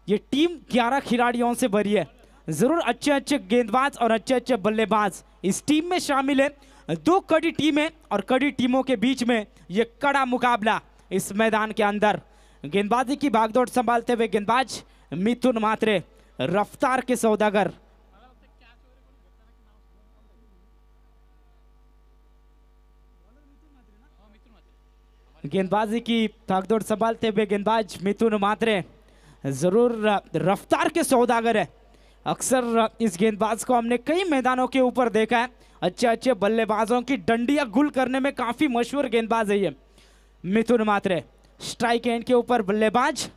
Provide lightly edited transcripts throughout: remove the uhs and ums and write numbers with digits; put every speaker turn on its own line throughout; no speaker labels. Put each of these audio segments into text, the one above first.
ये टीम 11 खिलाड़ियों से भरी है। जरूर अच्छे अच्छे गेंदबाज और अच्छे अच्छे बल्लेबाज इस टीम में शामिल है। दो कड़ी टीमें और कड़ी टीमों के बीच में ये कड़ा मुकाबला इस मैदान के अंदर। गेंदबाजी की भागदौड़ संभालते हुए गेंदबाज मिथुन मात्रे, रफ्तार के सौदागर। गेंदबाजी की भागदौड़ संभालते हुए गेंदबाज मिथुन मात्रे जरूर रफ्तार के सौदागर है। अक्सर इस गेंदबाज को हमने कई मैदानों के ऊपर देखा है। अच्छे अच्छे बल्लेबाजों की डंडियां गुल करने में काफी मशहूर गेंदबाज है ये मिथुन मात्रे। स्ट्राइक एंड के ऊपर बल्लेबाज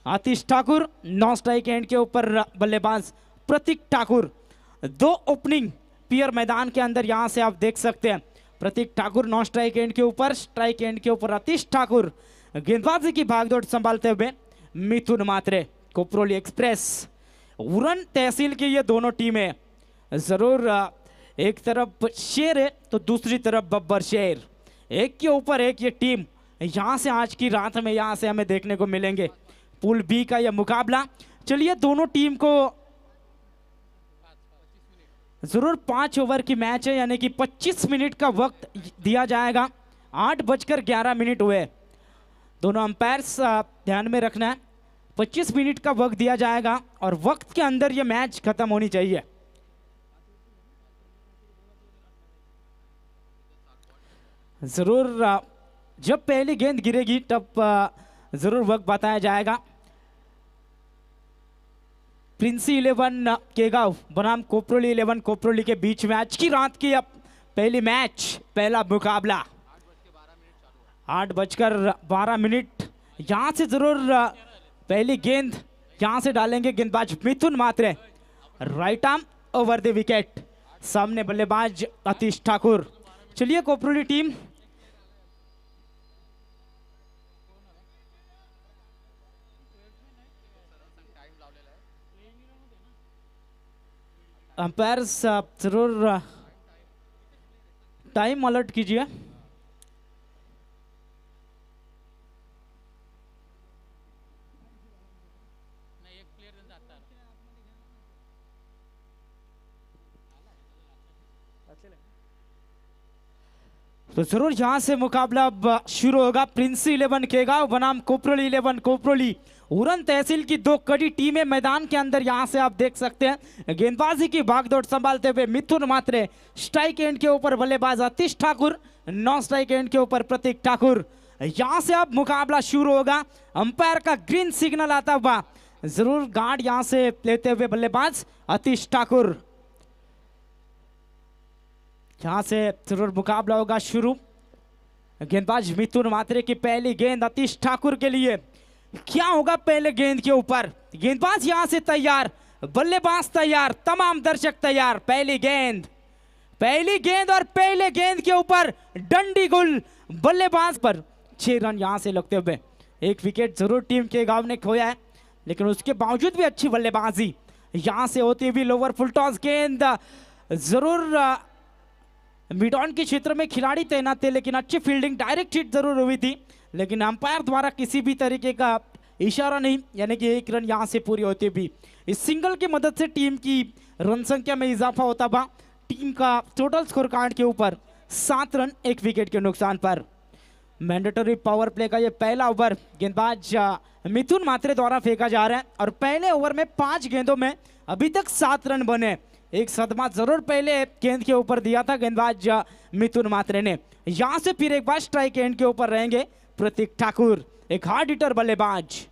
Atish Thakur, non strike end के ऊपर बल्लेबाज प्रतीक ठाकुर। दो ओपनिंग पेयर मैदान के अंदर यहां से आप देख सकते हैं। Prateek Thakur non strike end के ऊपर, स्ट्राइक एंड के ऊपर आतिश ठाकुर। गेंदबाजी की भागदौड़ संभालते हुए मिथुन मात्रे। कोपरोली एक्सप्रेस, उरन तहसील की ये दोनों टीमें जरूर एक तरफ शेर है तो दूसरी तरफ बब्बर शेर। एक के ऊपर एक ये टीम यहां से आज की रात में यहां से हमें देखने को मिलेंगे। पूल बी का यह मुकाबला। चलिए दोनों टीम को जरूर 5 ओवर की मैच है, यानी कि 25 मिनट का वक्त दिया जाएगा। 8:11 हुए। दोनों अंपायर्स ध्यान में रखना है, 25 मिनट का वक्त दिया जाएगा और वक्त के अंदर यह मैच खत्म होनी चाहिए। जरूर जब पहली गेंद गिरेगी तब जरूर वक्त बताया जाएगा। प्रिंसी 11 केगांव बनाम कोपरोली 11 कोपरोली के बीच में आज की रात की अब पहली मैच, पहला मुकाबला। 8:12 यहां से जरूर पहली गेंद यहां से डालेंगे गेंदबाज Mithun Mhatre. Right arm over the wicket. सामने बल्लेबाज आतिश ठाकुर। चलिए कोपरोली टीम अंपायर्स जरूर टाइम अलर्ट कीजिए। तो जरूर यहां से मुकाबला अब शुरू होगा। प्रिंसी 11 केगांव बनाम कोपरोली 11 कोपरोली। उरन तहसील की दो कड़ी टीमें मैदान के अंदर यहां से आप देख सकते हैं। गेंदबाजी की भागदौड़ संभालते हुए मिथुन मात्रे। स्ट्राइक एंड के ऊपर बल्लेबाज Atish Thakur, non strike end के ऊपर प्रतीक ठाकुर। यहां से अब मुकाबला शुरू होगा। अंपायर का ग्रीन सिग्नल आता हुआ जरूर गार्ड यहां से लेते हुए बल्लेबाज आतिश ठाकुर। यहां से जरूर मुकाबला होगा शुरू। गेंदबाज मिथुन मात्रे की पहली गेंद आतिश ठाकुर के लिए। क्या होगा पहले गेंद के ऊपर? गेंदबाज यहां से तैयार, बल्लेबाज तैयार, तमाम दर्शक तैयार। पहली गेंद और पहले गेंद के ऊपर डंडी गुल बल्लेबाज पर। 6 रन यहां से लगते हुए। एक विकेट जरूर टीम के गांव ने खोया है, लेकिन उसके बावजूद भी अच्छी बल्लेबाजी यहां से होती हुई। लोअर फुल टॉस गेंद जरूर मिड ऑन के क्षेत्र में खिलाड़ी तैनात थे, लेकिन अच्छी फील्डिंग, डायरेक्ट हिट जरूर हुई थी, लेकिन अंपायर द्वारा किसी भी तरीके का इशारा नहीं, यानी कि 1 रन यहां से पूरी होती भी। इस सिंगल की मदद से टीम की रन संख्या में इजाफा होता हुआ। टीम का टोटल स्कोर कार्ड के ऊपर 7 रन 1 विकेट के नुकसान पर। मैंडेटरी पावर प्ले का यह पहला ओवर गेंदबाज मिथुन मात्रे द्वारा फेंका जा रहा है और पहले ओवर में 5 गेंदों में अभी तक 7 रन बने। एक सदमा जरूर पहले गेंद के ऊपर दिया था गेंदबाज मिथुन मात्रे ने। यहां से फिर एक बार स्ट्राइक एंड के ऊपर रहेंगे प्रतीक ठाकुर, एक हार्ड हिटर बल्लेबाज।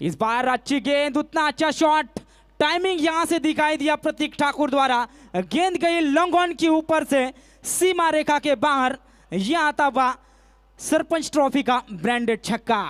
इस बार अच्छी गेंद, उतना अच्छा शॉट, टाइमिंग यहां से दिखाई दिया प्रतीक ठाकुर द्वारा। गेंद गई लॉन्ग ऑन के ऊपर से सीमा रेखा के बाहर। यह आता हुआ सरपंच ट्रॉफी का ब्रांडेड छक्का।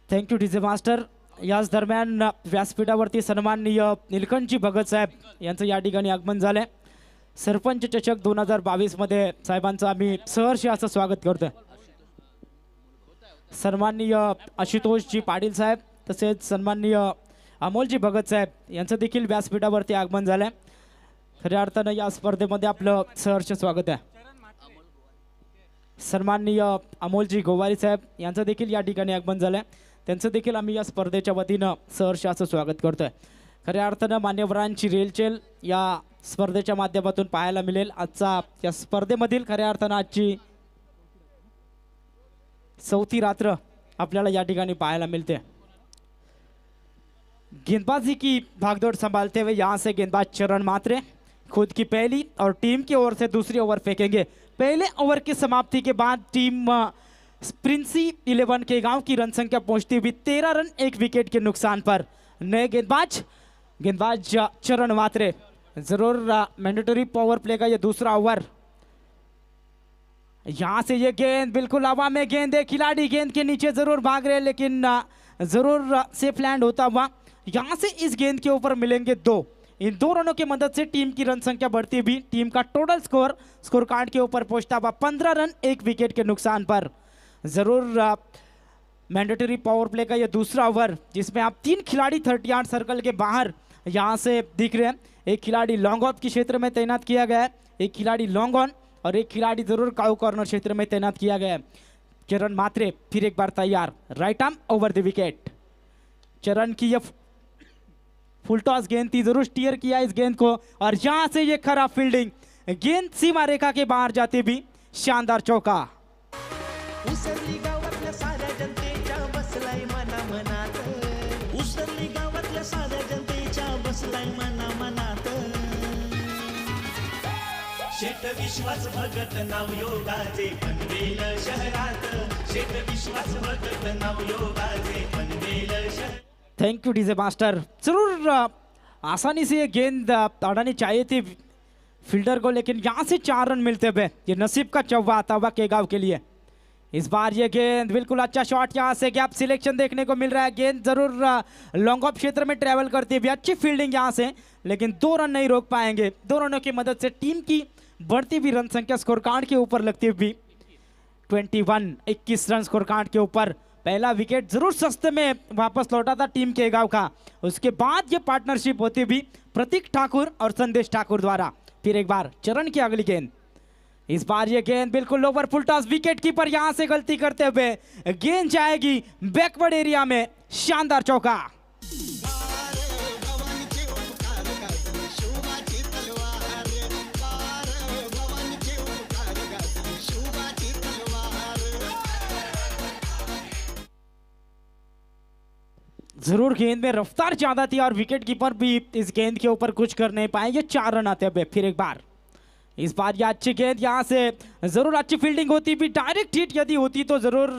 Thank you DJ master. याच दरम्यान व्यासपीठावरती सन्माननीय निलकंठजी भगत साहेब यांचं या ठिकाणी आगमन झालंय. सरपंच चषक 2022 मध्ये साहेबांचं आम्ही सहर्ष असं स्वागत करतोय. सन्माननीय आशुतोषजी पाटील साहेब तसेच सन्माननीय अमोलजी भगत साहेब यांचं देखील व्यासपीठावरती आगमन झालंय. खऱ्या अर्थानं या स्पर्धेमध्ये आपलं सहर्ष स्वागत आहे. सन्माननीय अमोलजी गोवारी साहेब यांचं देखील या ठिकाणी आगमन झालंय. त्यांचं देखील आम्ही या स्पर्धेच्या वतीनं सहर्ष असं स्वागत करतोय. खऱ्या अर्थानं मान्यवरांची रेलचेल या स्पर्धेच्या माध्यमातून पाहायला मिळेल. आजचा या स्पर्धेमधील खऱ्या अर्थानं आजची चौथी रात्र आपल्याला या ठिकाणी पाहायला मिलते. गेंदबाजी की भागदौड़ संभालते हुए यहाँ से गेंदबाज चरण मात्रे खुद की पहली और टीम की ओर से दूसरी ओवर फेंकेंगे. पहले ओवर की समाप्ति के बाद टीम प्रिंसी 11 के गांव की रन संख्या पहुंचती हुई 13 रन 1 विकेट के नुकसान पर. नए गेंदबाज चरण मात्रे. जरूर मैंडेटरी पावर प्ले का ये दूसरा ओवर. यहां से ये गेंद बिल्कुल हवा में गेंद है. खिलाड़ी गेंद के नीचे जरूर भाग रहे लेकिन जरूर सेफ लैंड होता हुआ. यहां से इस गेंद के ऊपर मिलेंगे 2. इन 2 रनों की मदद से टीम की रन संख्या बढ़ती हुई टीम का टोटल स्कोर कार्ड के ऊपर पहुंचता हुआ 15 रन 1 विकेट के नुकसान पर. जरूर मैंडेटरी पावर प्ले का ये दूसरा ओवर जिसमें आप 3 खिलाड़ी 30 सर्कल के बाहर यहां से दिख रहे हैं. एक खिलाड़ी लॉन्ग ऑफ के क्षेत्र में तैनात किया गया है, एक खिलाड़ी लॉन्ग ऑन और एक खिलाड़ी जरूर काउ कॉर्नर क्षेत्र में तैनात किया गया है. चरण मात्रे फिर एक बार तैयार. Right arm over the wicket. चरण की ये फुल टॉस गेंद थी, जरूर स्टीयर किया इस गेंद को और यहां से ये खराब फील्डिंग. गेंद सीमा रेखा के बाहर जाती भी शानदार चौका.
उसरली गावातल्या साऱ्या जनतेच्या बसलाय मना मनात. उसरली गावातल्या साऱ्या जनतेच्या बसलाय मना मनात. शेठ विश्वास भगत नाव योगाचे पनवेल शहरात. शेठ विश्वास भगत नाव योगाचे पनवेल शहरात.
Thank you DJ master. जरूर आसानी से ये गेंद अड़ानी चाहिए थी फील्डर को लेकिन यहाँ से 4 रन मिलते हुए ये नसीब का चौवा आता हुआ केगांव के लिए. इस बार ये गेंद बिल्कुल अच्छा शॉट यहाँ से गैप सिलेक्शन देखने को मिल रहा है. गेंद जरूर लॉन्ग ऑफ क्षेत्र में ट्रेवल करती हुई अच्छी फील्डिंग यहाँ से लेकिन 2 रन नहीं रोक पाएंगे. 2 रनों की मदद से टीम की बढ़ती हुई रन संख्या स्कोर कार्ड के ऊपर लगती हुई 21 रन स्कोर कार्ड के ऊपर. पहला विकेट जरूर सस्ते में वापस लौटा था टीम के गांव का. उसके बाद ये पार्टनरशिप होती हुई प्रतीक ठाकुर और संदेश ठाकुर द्वारा. फिर एक बार चरण की अगली गेंद. इस बार ये गेंद बिल्कुल ओवर फुल टॉस. विकेट कीपर यहां से गलती करते हुए गेंद जाएगी बैकवर्ड एरिया में. शानदार चौका. जरूर गेंद में रफ्तार ज्यादा थी और विकेट कीपर भी इस गेंद के ऊपर कुछ कर नहीं पाए. ये 4 रन आते हुए. फिर एक बार इस बार ये अच्छी गेंद यहाँ से जरूर अच्छी फील्डिंग होती भी डायरेक्ट हिट यदि होती तो जरूर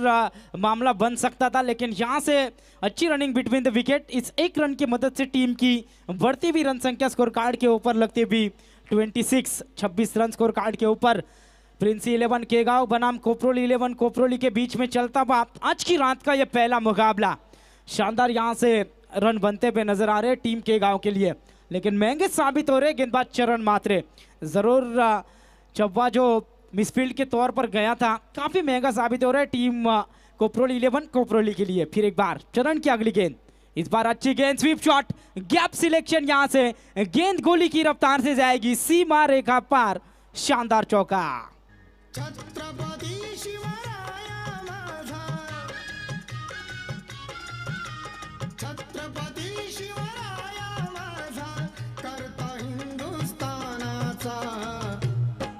मामला बन सकता था लेकिन यहाँ से अच्छी running between the wicket. Is 1 run की मदद से टीम की बढ़ती हुई रन संख्या स्कोर कार्ड के ऊपर लगती हुई 26 रन स्कोर कार्ड के ऊपर. प्रिंसी 11 केगांव बनाम कोपरोली 11 कोपरोली के बीच में चलता हुआ आज की रात का ये पहला मुकाबला. शानदार यहाँ से रन बनते हुए नजर आ रहे टीम के गांव के लिए लेकिन महंगे साबित हो रहे गेंदबाज चरण मात्रे. जरूर चौवा जो मिसफील्ड के तौर पर गया था काफी महंगा साबित हो रहा है टीम कोपरोली 11 कोपरोली के लिए. फिर एक बार चरण की अगली गेंद. इस बार अच्छी गेंद स्वीप शॉट गैप सिलेक्शन. यहाँ से गेंद गोली की रफ्तार से जाएगी सीमा रेखा पार. शानदार चौका.
छत्रपती शिवराया माझा. छत्रपती शिवराया माझा करता हिंदुस्थानाचा.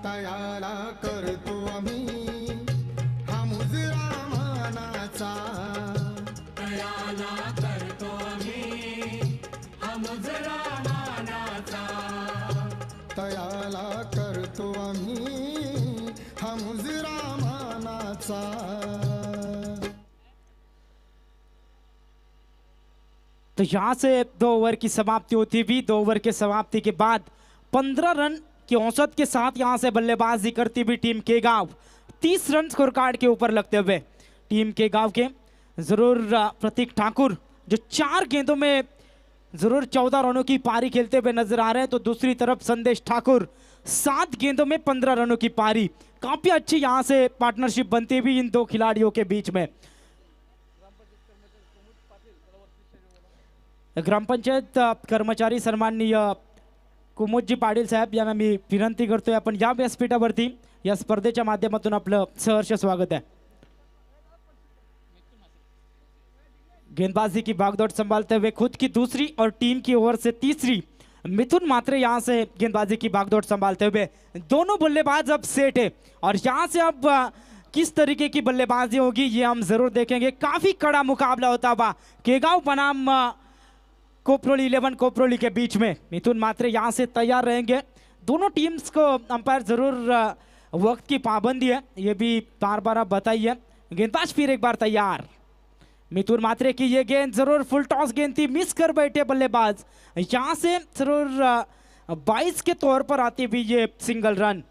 तयाला करतो आम्ही हा मुजरा मानाचा. तयाला करतो आम्ही हा मुजरा मानाचा. तयाला करतो आम्ही हा मुजरा मानाचा.
तो यहाँ से 2 ओवर की समाप्ति होती हुई 2 ओवर के समाप्ति के बाद 15 रन की औसत के साथ यहाँ से बल्लेबाजी करती हुई टीम के गांव 30 रन स्कोर कार्ड के ऊपर लगते हुए टीम के गांव के जरूर प्रतीक ठाकुर जो 4 गेंदों में जरूर 14 रनों की पारी खेलते हुए नजर आ रहे हैं, तो दूसरी तरफ संदेश ठाकुर 7 गेंदों में 15 रनों की पारी। काफी अच्छी यहां से पार्टनरशिप बनती हुई इन दो खिलाड़ियों के बीच में। ग्रामपंचायत कर्मचारी सन्माननीय कुमुदजी पाटील साहेब यांना मी विनंती करतोय, आपण या व्यासपीठावरती या स्पर्धेच्या माध्यमातून आपलं सहर्ष स्वागत है। गेंदबाजी की भागदौड़ संभालते हुए खुद की दूसरी और टीम की ओर से तीसरी मिथुन मात्रे यहां से गेंदबाजी की भागदौड़ संभालते हुए। दोनों बल्लेबाज अब सेट है और यहां से अब किस तरीके की बल्लेबाजी होगी ये हम जरूर देखेंगे। काफी कड़ा मुकाबला होता हुआ केगांव बनाम कोपरोली 11 कोपरोली के बीच में। मिथुन मात्रे यहां से तैयार रहेंगे। दोनों टीम्स को अंपायर जरूर वक्त की पाबंदी है, ये भी बार बार बताइए। गेंदबाज फिर एक बार तैयार। मिथुन मात्रे की ये गेंद जरूर फुल टॉस गेंद थी, मिस कर बैठे बल्लेबाज। यहां से जरूर 22 के तौर पर आती हुई ये सिंगल रन।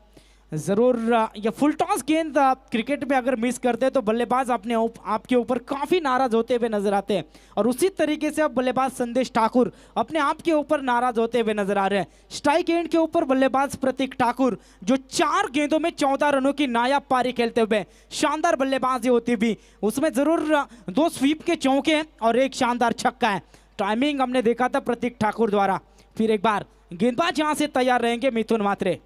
जरूर ये फुल टॉस गेंद क्रिकेट में अगर मिस करते हैं तो बल्लेबाज अपने आपके ऊपर काफी नाराज होते हुए नजर आते हैं, और उसी तरीके से अब बल्लेबाज संदेश ठाकुर अपने आप के ऊपर नाराज होते हुए नजर आ रहे हैं। स्ट्राइक एंड के ऊपर बल्लेबाज प्रतीक ठाकुर जो 4 गेंदों में 14 रनों की नायाब पारी खेलते हुए शानदार बल्लेबाजी होती हुई, उसमें जरूर 2 स्वीप के चौके और एक शानदार छक्का है। टाइमिंग हमने देखा था प्रतीक ठाकुर द्वारा। फिर एक बार गेंदबाज यहां से तैयार रहेंगे मिथुन मात्रे।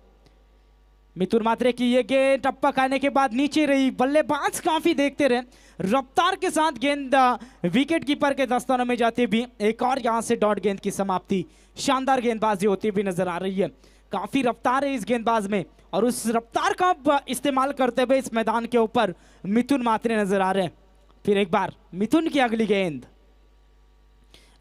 मिथुन मात्रे की ये गेंद टप्पा खाने के बाद नीचे रही, बल्लेबाज काफी देखते रहे, रफ्तार के साथ गेंद विकेट कीपर के दस्तानों में जाती भी। एक और यहां से डॉट गेंद की समाप्ति। शानदार गेंदबाजी होती भी नजर आ रही है। काफी रफ्तार है इस गेंदबाज में और उस रफ्तार का इस्तेमाल करते हुए इस मैदान के ऊपर मिथुन मात्रे नजर आ रहे हैं। फिर एक बार मिथुन की अगली गेंद।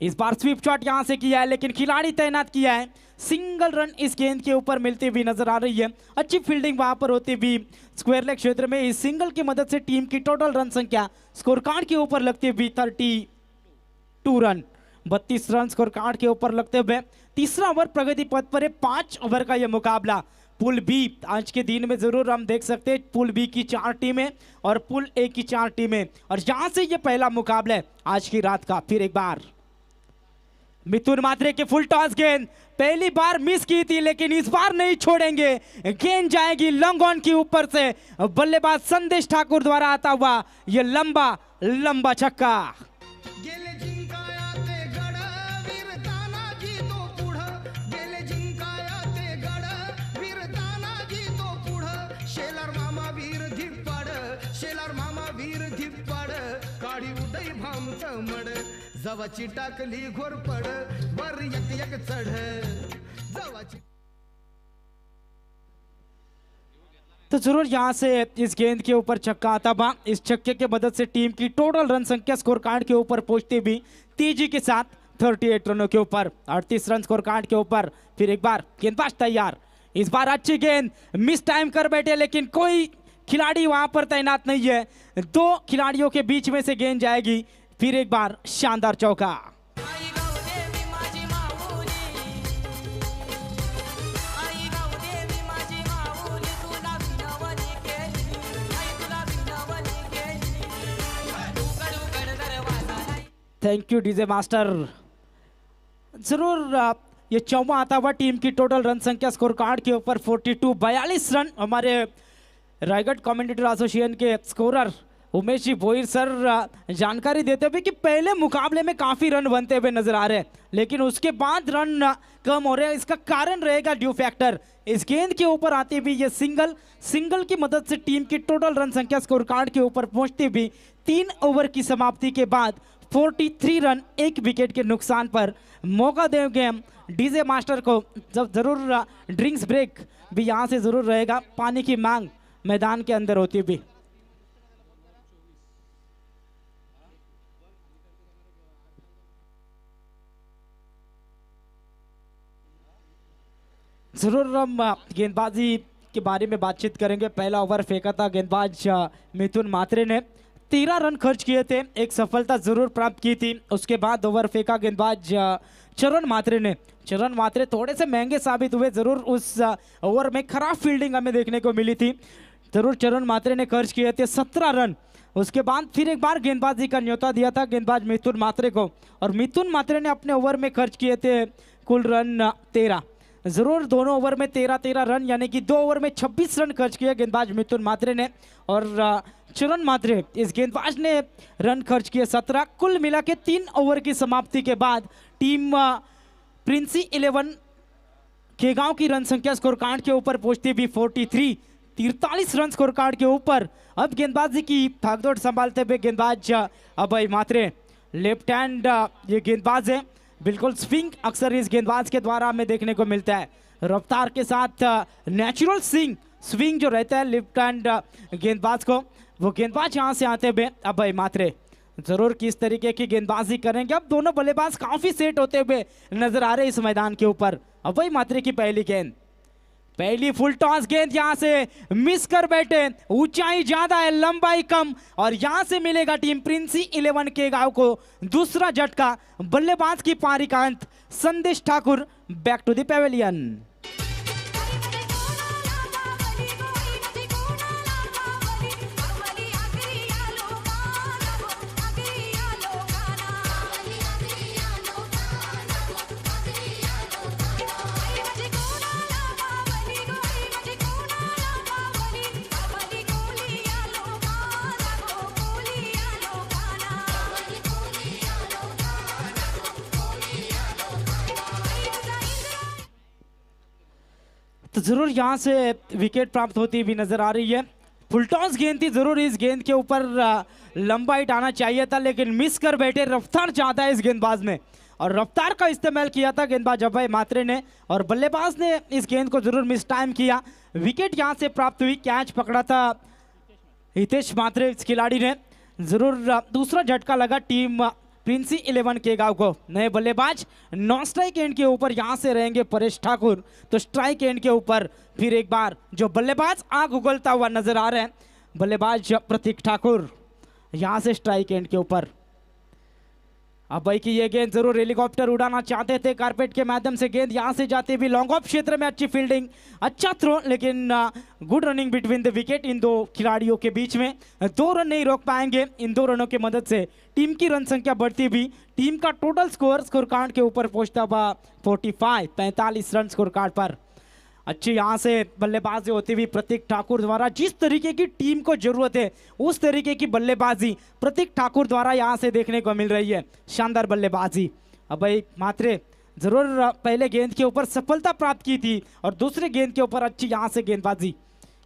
इस बार स्वीप शॉट यहां से किया है लेकिन खिलाड़ी तैनात किया है। सिंगल रन इस गेंद के ऊपर मिलती हुई नजर आ रही है। अच्छी फील्डिंग वहां पर होती हुई स्क्वायर लेग क्षेत्र में। इस सिंगल की मदद से टीम की टोटल रन संख्या स्कोर कार्ड के ऊपर लगती हुई 32 रन, 32 रन स्कोर कार्ड के ऊपर लगते हुए तीसरा ओवर प्रगति पथ पर है। 5 ओवर का यह मुकाबला पुल बी आज के दिन में जरूर हम देख सकते हैं। पुल बी की 4 टीमें और पुल ए की 4 टीमें, और यहां से यह पहला मुकाबला है आज की रात का। फिर एक बार मिथुन मात्रे के फुल टॉस गेंद पहली बार मिस की थी लेकिन इस बार नहीं छोड़ेंगे। गेंद जाएगी लॉन्ग ऑन के ऊपर से, बल्लेबाज संदेश ठाकुर द्वारा आता हुआ यह लंबा लंबा छक्का।
गेले जिंकाया ते गड वीर तानाजी तो पुढं, गेले जिंकाया ते गड वीर तानाजी तो पुढं। शेलार मामा वीर धिप्पाड, शेलार मामा वीर धिप्पाड, काढी उदय भामच मड, जवाची टाकली घोरपड, वर एक एक चढ जवाची।
तो जरूर यहां से इस गेंद के ऊपर छक्का आता बा। इस छक्के के मदद से टीम की टोटल रन संख्या स्कोर कार्ड के ऊपर पहुंचती भी तेजी के साथ 38 रनों के ऊपर, 38 रन स्कोर कार्ड के ऊपर। फिर एक बार गेंदबाज तैयार। इस बार अच्छी गेंद मिस टाइम कर बैठे लेकिन कोई खिलाड़ी वहां पर तैनात नहीं है। 2 खिलाड़ियों के बीच में से गेंद जाएगी। फिर एक बार शानदार चौका। Thank you DJ master. जरूर ये चौवा आता हुआ टीम की टोटल रन संख्या स्कोर कार्ड के ऊपर 42 रन। हमारे रायगढ़ कमेंटेटर एसोसिएशन के स्कोरर उमेश जी भोईर सर जानकारी देते हुए कि पहले मुकाबले में काफ़ी रन बनते हुए नजर आ रहे हैं लेकिन उसके बाद रन कम हो रहे हैं। इसका कारण रहेगा ड्यू फैक्टर। इस गेंद के ऊपर आती हुई ये सिंगल की मदद से टीम की टोटल रन संख्या स्कोर कार्ड के ऊपर पहुंचती हुई 3 ओवर की समाप्ति के बाद 43 रन 1 विकेट के नुकसान पर मौका देंगे हम डीजे मास्टर को। जब जरूर ड्रिंक्स ब्रेक भी यहाँ से जरूर रहेगा। पानी की मांग मैदान के अंदर होती भी। जरूर हम गेंदबाजी के बारे में बातचीत करेंगे। पहला ओवर फेंका था गेंदबाज मिथुन मात्रे ने, 13 रन खर्च किए थे, एक सफलता जरूर प्राप्त की थी। उसके बाद ओवर फेंका गेंदबाज चरण मात्रे ने। चरण मात्रे थोड़े से महंगे साबित हुए। जरूर उस ओवर में खराब फील्डिंग हमें देखने को मिली थी। जरूर चरण मात्रे ने खर्च किए थे 17 रन। उसके बाद फिर एक बार गेंदबाजी का न्योता दिया था गेंदबाज मिथुन मात्रे को, और मिथुन मात्रे ने अपने ओवर में खर्च किए थे कुल रन 13। जरूर दोनों ओवर में 13-13 रन, यानी कि 2 ओवर में 26 रन खर्च किए गेंदबाज मिथुन मात्रे ने, और चरण मात्रे इस गेंदबाज ने रन खर्च किए 17। कुल मिला के 3 ओवर की समाप्ति के बाद टीम प्रिंसी 11 केगांव की रन संख्या स्कोर कार्ड के ऊपर पहुंचती भी 43 रन स्कोर कार्ड के ऊपर। अब गेंदबाजी की भागदौड़ संभालते हुए गेंदबाज अभय मात्रे, लेफ्ट हैंड ये गेंदबाज है, बिल्कुल स्विंग अक्सर इस गेंदबाज के द्वारा हमें देखने को मिलता है। रफ्तार के साथ नेचुरल स्विंग जो रहता है लेफ्ट हैंड गेंदबाज को, वो गेंदबाज यहाँ से आते हुए अभय मात्रे जरूर किस तरीके की गेंदबाजी करेंगे। अब दोनों बल्लेबाज काफी सेट होते हुए नजर आ रहे इस मैदान के ऊपर। अभय मात्रे की पहली गेंद, पहली फुल टॉस गेंद यहां से मिस कर बैठे, ऊंचाई ज्यादा है लंबाई कम, और यहां से मिलेगा टीम प्रिंसी 11 के गांव को दूसरा झटका। बल्लेबाज की पारी का अंत, Sandesh Thakur back to the pavilion. तो जरूर यहां से विकेट प्राप्त होती भी नजर आ रही है। फुल टॉस गेंद थी, जरूर इस गेंद के ऊपर लंबा हिट आना चाहिए था, लेकिन मिस कर बैठे। रफ्तार चाहता है इस गेंदबाज में, और रफ्तार का इस्तेमाल किया था गेंदबाज अभय मात्रे ने, और बल्लेबाज ने इस गेंद को जरूर मिस टाइम किया। विकेट यहां से प्राप्त हुई, कैच पकड़ा था हितेश मात्रे इस खिलाड़ी ने। जरूर दूसरा झटका लगा टीम प्रिंसी 11 के गांव को। नए बल्लेबाज नॉन स्ट्राइक एंड के ऊपर यहां से रहेंगे परेश ठाकुर, तो स्ट्राइक एंड के ऊपर फिर एक बार जो बल्लेबाज आग उगलता हुआ नजर आ रहे हैं, बल्लेबाज प्रतीक ठाकुर यहां से स्ट्राइक एंड के ऊपर। अभय की ये गेंद जरूर हेलीकॉप्टर उड़ाना चाहते थे कारपेट के माध्यम से, गेंद यहां से जाती भी लॉन्ग ऑफ क्षेत्र में, अच्छी फील्डिंग, अच्छा थ्रो, लेकिन good running between the wicket इन दो खिलाड़ियों के बीच में। 2 रन नहीं रोक पाएंगे, इन 2 रनों की मदद से टीम की रन संख्या बढ़ती भी, टीम का टोटल स्कोर कार्ड के ऊपर पहुंचता हुआ 45 रन स्कोर कार्ड पर। अच्छी यहाँ से बल्लेबाजी होती हुई प्रतीक ठाकुर द्वारा, जिस तरीके की टीम को जरूरत है उस तरीके की बल्लेबाजी प्रतीक ठाकुर द्वारा यहाँ से देखने को मिल रही है। शानदार बल्लेबाजी। अभय मात्रे जरूर पहले गेंद के ऊपर सफलता प्राप्त की थी, और दूसरे गेंद के ऊपर अच्छी यहाँ से गेंदबाजी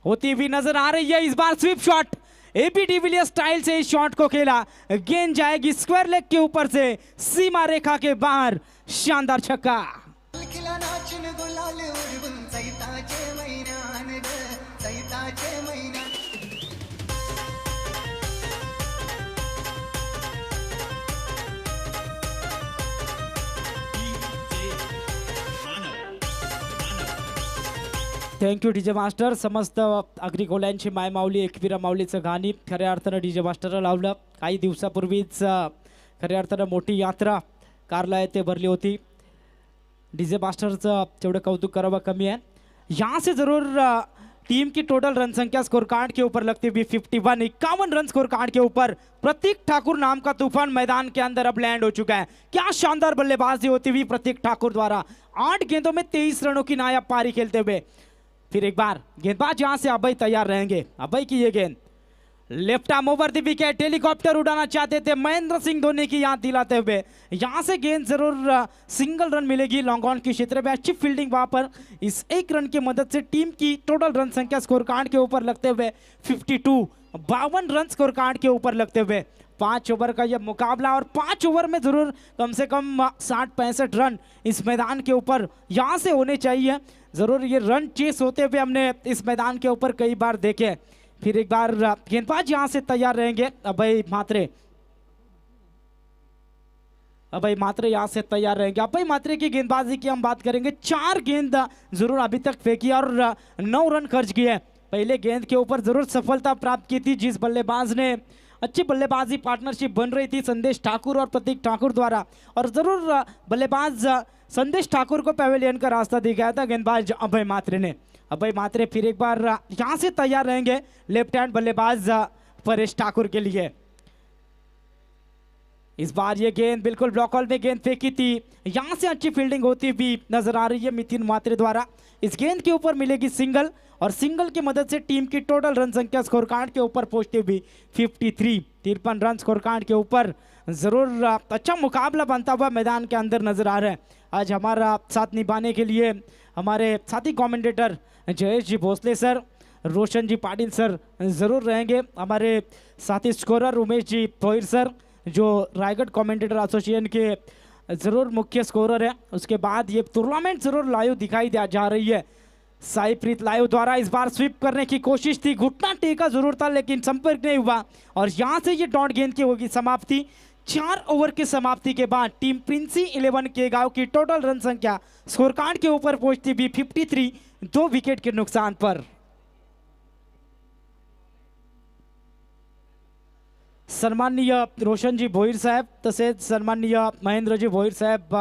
होती हुई नजर आ रही है। इस बार sweep shot, AB de Villiers style से इस शॉट को खेला, गेंद जाएगी स्क्वायर लेग के ऊपर से सीमा रेखा के बाहर। शानदार छक्का। Thank you DJ master. समस्त अग्रिकोल्यांची मायमाऊली एकविरा माऊलीचं गाणी खऱ्या अर्थानं डीजे मास्टरला लावलं. काही दिवसापूर्वीच खऱ्या अर्थानं मोठी यात्रा कारला येथे भरली होती. डीजे मास्टरचं तेवढं कौतुक करावं कमी है. यहाँ से जरूर टीम की टोटल रन संख्या स्कोर कार्ड के ऊपर लगती हुई 51 रन स्कोर कार्ड के ऊपर प्रतीक ठाकुर नाम का तूफान मैदान के अंदर अब लैंड हो चुका है. क्या शानदार बल्लेबाजी होती हुई प्रतीक ठाकुर द्वारा 8 गेंदों में 23 रनों की नायाब पारी खेलते हुए. फिर एक बार गेंदबाज यहां से अभय तैयार रहेंगे. अभय की ये गेंद left arm over the wicket, helicopter उड़ाना चाहते थे महेंद्र सिंह धोनी की याद दिलाते हुए. यहां से गेंद जरूर सिंगल रन मिलेगी लॉन्ग ऑन के क्षेत्र में. अच्छी फील्डिंग वहां पर. इस एक रन की मदद से टीम की टोटल रन संख्या स्कोर कार्ड के ऊपर लगते हुए 52 रन स्कोर कार्ड के ऊपर लगते हुए 5 ओवर का यह मुकाबला. और 5 ओवर में जरूर कम से कम 60-65 रन इस मैदान के ऊपर यहां से होने चाहिए. जरूर ये रन चेस होते हुए हमने इस मैदान के ऊपर कई बार देखे. फिर एक बार गेंदबाज यहां से तैयार रहेंगे अभय मात्रे. अभय मात्रे यहां से तैयार रहेंगे. अभय मात्रे की गेंदबाजी की हम बात करेंगे. 4 गेंद जरूर अभी तक फेंकी और 9 रन खर्च किए. पहले गेंद के ऊपर जरूर सफलता प्राप्त की थी जिस बल्लेबाज ने अच्छी बल्लेबाजी पार्टनरशिप बन रही थी संदेश ठाकुर और प्रतीक ठाकुर द्वारा, और जरूर बल्लेबाज संदेश ठाकुर को पवेलियन का रास्ता दिखाया था गेंदबाज अभय मात्रे ने। अभय मात्रे फिर एक बार यहाँ से तैयार रहेंगे लेफ्ट हैंड बल्लेबाज परेश ठाकुर के लिए। इस बार ये गेंद बिल्कुल ब्लॉक हॉल में गेंद फेंकी थी, यहाँ से अच्छी फील्डिंग होती भी नजर आ रही है मिथुन मात्रे द्वारा। इस गेंद के ऊपर मिलेगी सिंगल, और सिंगल की मदद से टीम की टोटल रन संख्या स्कोर कार्ड के ऊपर पहुंचती हुई 53 रन स्कोर कार्ड के ऊपर। जरूर अच्छा मुकाबला बनता हुआ मैदान के अंदर नजर आ रहा है। आज हमारा साथ निभाने के लिए हमारे साथी कमेंटेटर जयेश जी भोसले सर, रोशन जी पाटिल सर जरूर रहेंगे। हमारे साथी स्कोरर उमेश जी भोईर सर जो रायगढ़ कमेंटेटर एसोसिएशन के जरूर मुख्य स्कोरर है। उसके बाद ये टूर्नामेंट जरूर लाइव दिखाई जा रही है साई प्रीत लाइव द्वारा। इस बार स्वीप करने की कोशिश थी, घुटना टेका जरूर था लेकिन संपर्क नहीं हुआ, और यहाँ से ये डॉट गेंद की होगी समाप्ति। 4 ओवर की समाप्ति के बाद टीम प्रिंसी 11 के गांव की टोटल रन संख्या स्कोर कार्ड के ऊपर पहुंचती भी 53, 2 विकेट के नुकसान पर। सन्माननीय रोशनजी भोईर साहेब तसेच सन्माननीय महेंद्रजी भोईर साहेब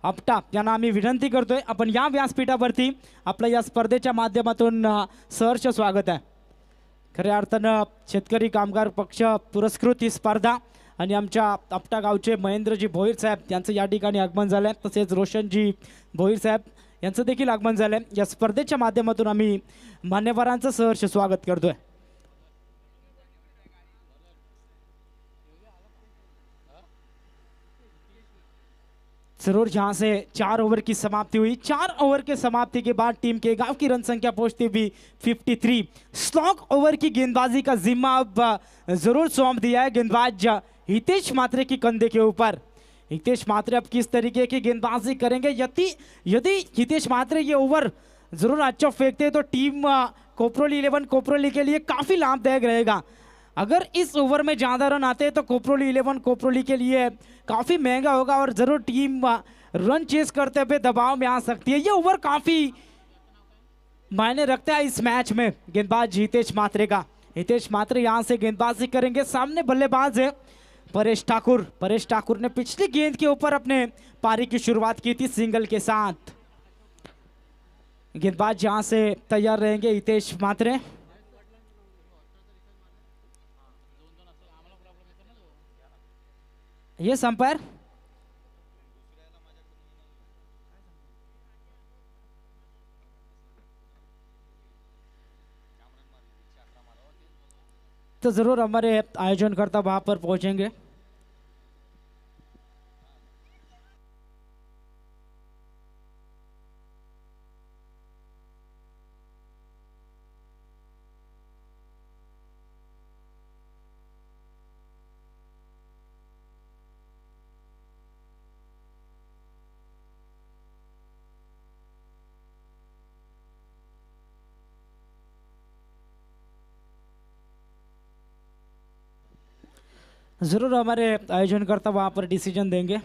आपटा यांना आम्ही विनंती करतोय आपण या व्यासपीठावरती आपल्या या स्पर्धेच्या माध्यमातून सहर्ष स्वागत आहे। खऱ्या अर्थानं शेतकरी कामगार पक्ष पुरस्कृत ही स्पर्धा आणि आमच्या आपटा गावचे महेंद्रजी भोईर साहेब यांचं या ठिकाणी आगमन झालं आहे, तसेच रोशनजी भोईर साहेब यांचं देखील आगमन झालं आहे। या स्पर्धेच्या माध्यमातून आम्ही मान्यवरांचं सहर्ष स्वागत करतोय। जरूर यहाँ से 4 ओवर की समाप्ति हुई। 4 ओवर के समाप्ति के बाद टीम के गांव की रन संख्या पहुंचती हुई 53। स्लॉग ओवर की गेंदबाजी का जिम्मा अब जरूर सौंप दिया है गेंदबाज हितेश मात्रे की कंधे के ऊपर। हितेश मात्रे अब किस तरीके की गेंदबाजी करेंगे, यदि हितेश मात्रे ये ओवर जरूर अच्छा फेंकते तो टीम कोपरोली 11 कोपरोली के लिए काफी लाभदायक रहेगा। अगर इस ओवर में ज़्यादा रन आते हैं तो कोपरोली 11 कोपरोली के लिए काफ़ी महंगा होगा, और ज़रूर टीम रन चेस करते हुए दबाव में आ सकती है। ये ओवर काफ़ी मायने रखता है इस मैच में गेंदबाज हितेश मात्रे का। हितेश मात्रे यहाँ से गेंदबाजी करेंगे, सामने बल्लेबाज है परेश ठाकुर। परेश ठाकुर ने पिछली गेंद के ऊपर अपने पारी की शुरुआत की थी सिंगल के साथ। गेंदबाज यहाँ से तैयार रहेंगे हितेश मात्रे। ये अंपायर तो जरूर हमारे आयोजनकर्ता वहां पर पहुंचेंगे। जरूर हमारे आयोजनकर्ता वहां पर डिसीजन देंगे।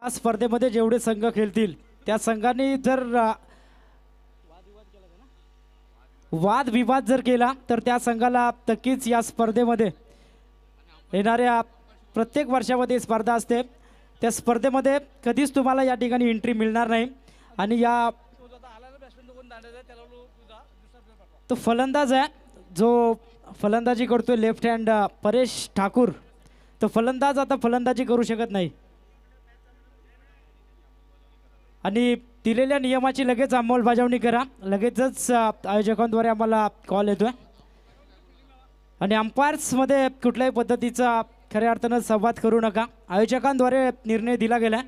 या स्पर्धेमध्ये जेवढे संघ खेळतील त्या संघाने जर वाद विवाद जर केला तर त्या संघाला नक्कीच या स्पर्धेमध्ये येणाऱ्या प्रत्येक वर्षामध्ये स्पर्धा असते त्या स्पर्धेमध्ये कधीच तुम्हाला या ठिकाणी एंट्री मिळणार नाही आणि या तो फलंदाज आहे जो फलंदाजी करतोय लेफ्ट हँड परेश ठाकूर तो फलंदाज आता फलंदाजी करू शकत नाही आणि दिलेल्या नियमाची लगेच अंमलबजावणी करा लगेचच आयोजकांद्वारे आम्हाला कॉल येतोय आणि अंपायर्समध्ये कुठल्याही पद्धतीचा खऱ्या अर्थानं संवाद करू नका आयोजकांद्वारे निर्णय दिला गेला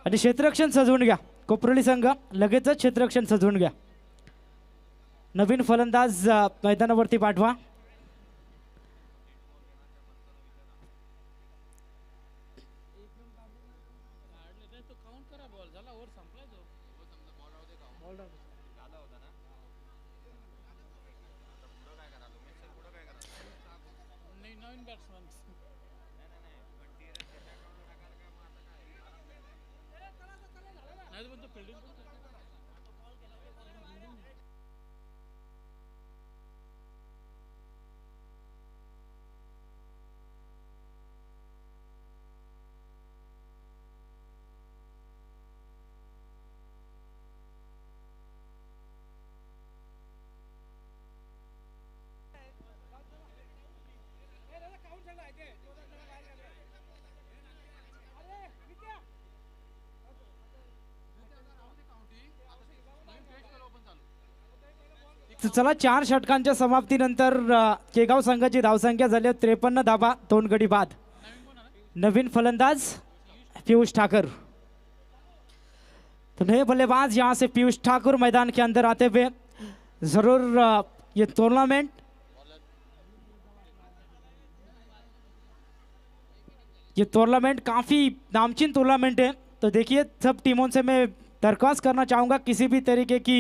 आणि क्षेत्ररक्षण सजवून घ्या कोपरोली संघ लगेचच क्षेत्ररक्षण सजवून घ्या नवीन फलंदाज मैदानावरती पाठवा चला 4 षटकांच्या समाप्तीनंतर केगाव संघाची धावसंख्या झाली 53 धावा 2 गडी बाद नवीन फलंदाज पीयूष ठाकुर तो नए बल्लेबाज यहां से पीयूष ठाकुर मैदान के अंदर आते हुए जरूर ये टूर्नामेंट काफ़ी नामचीन टूर्नामेंट है तो देखिए सब टीमों से मैं दरख्वास्त करना चाहूँगा किसी भी तरीके की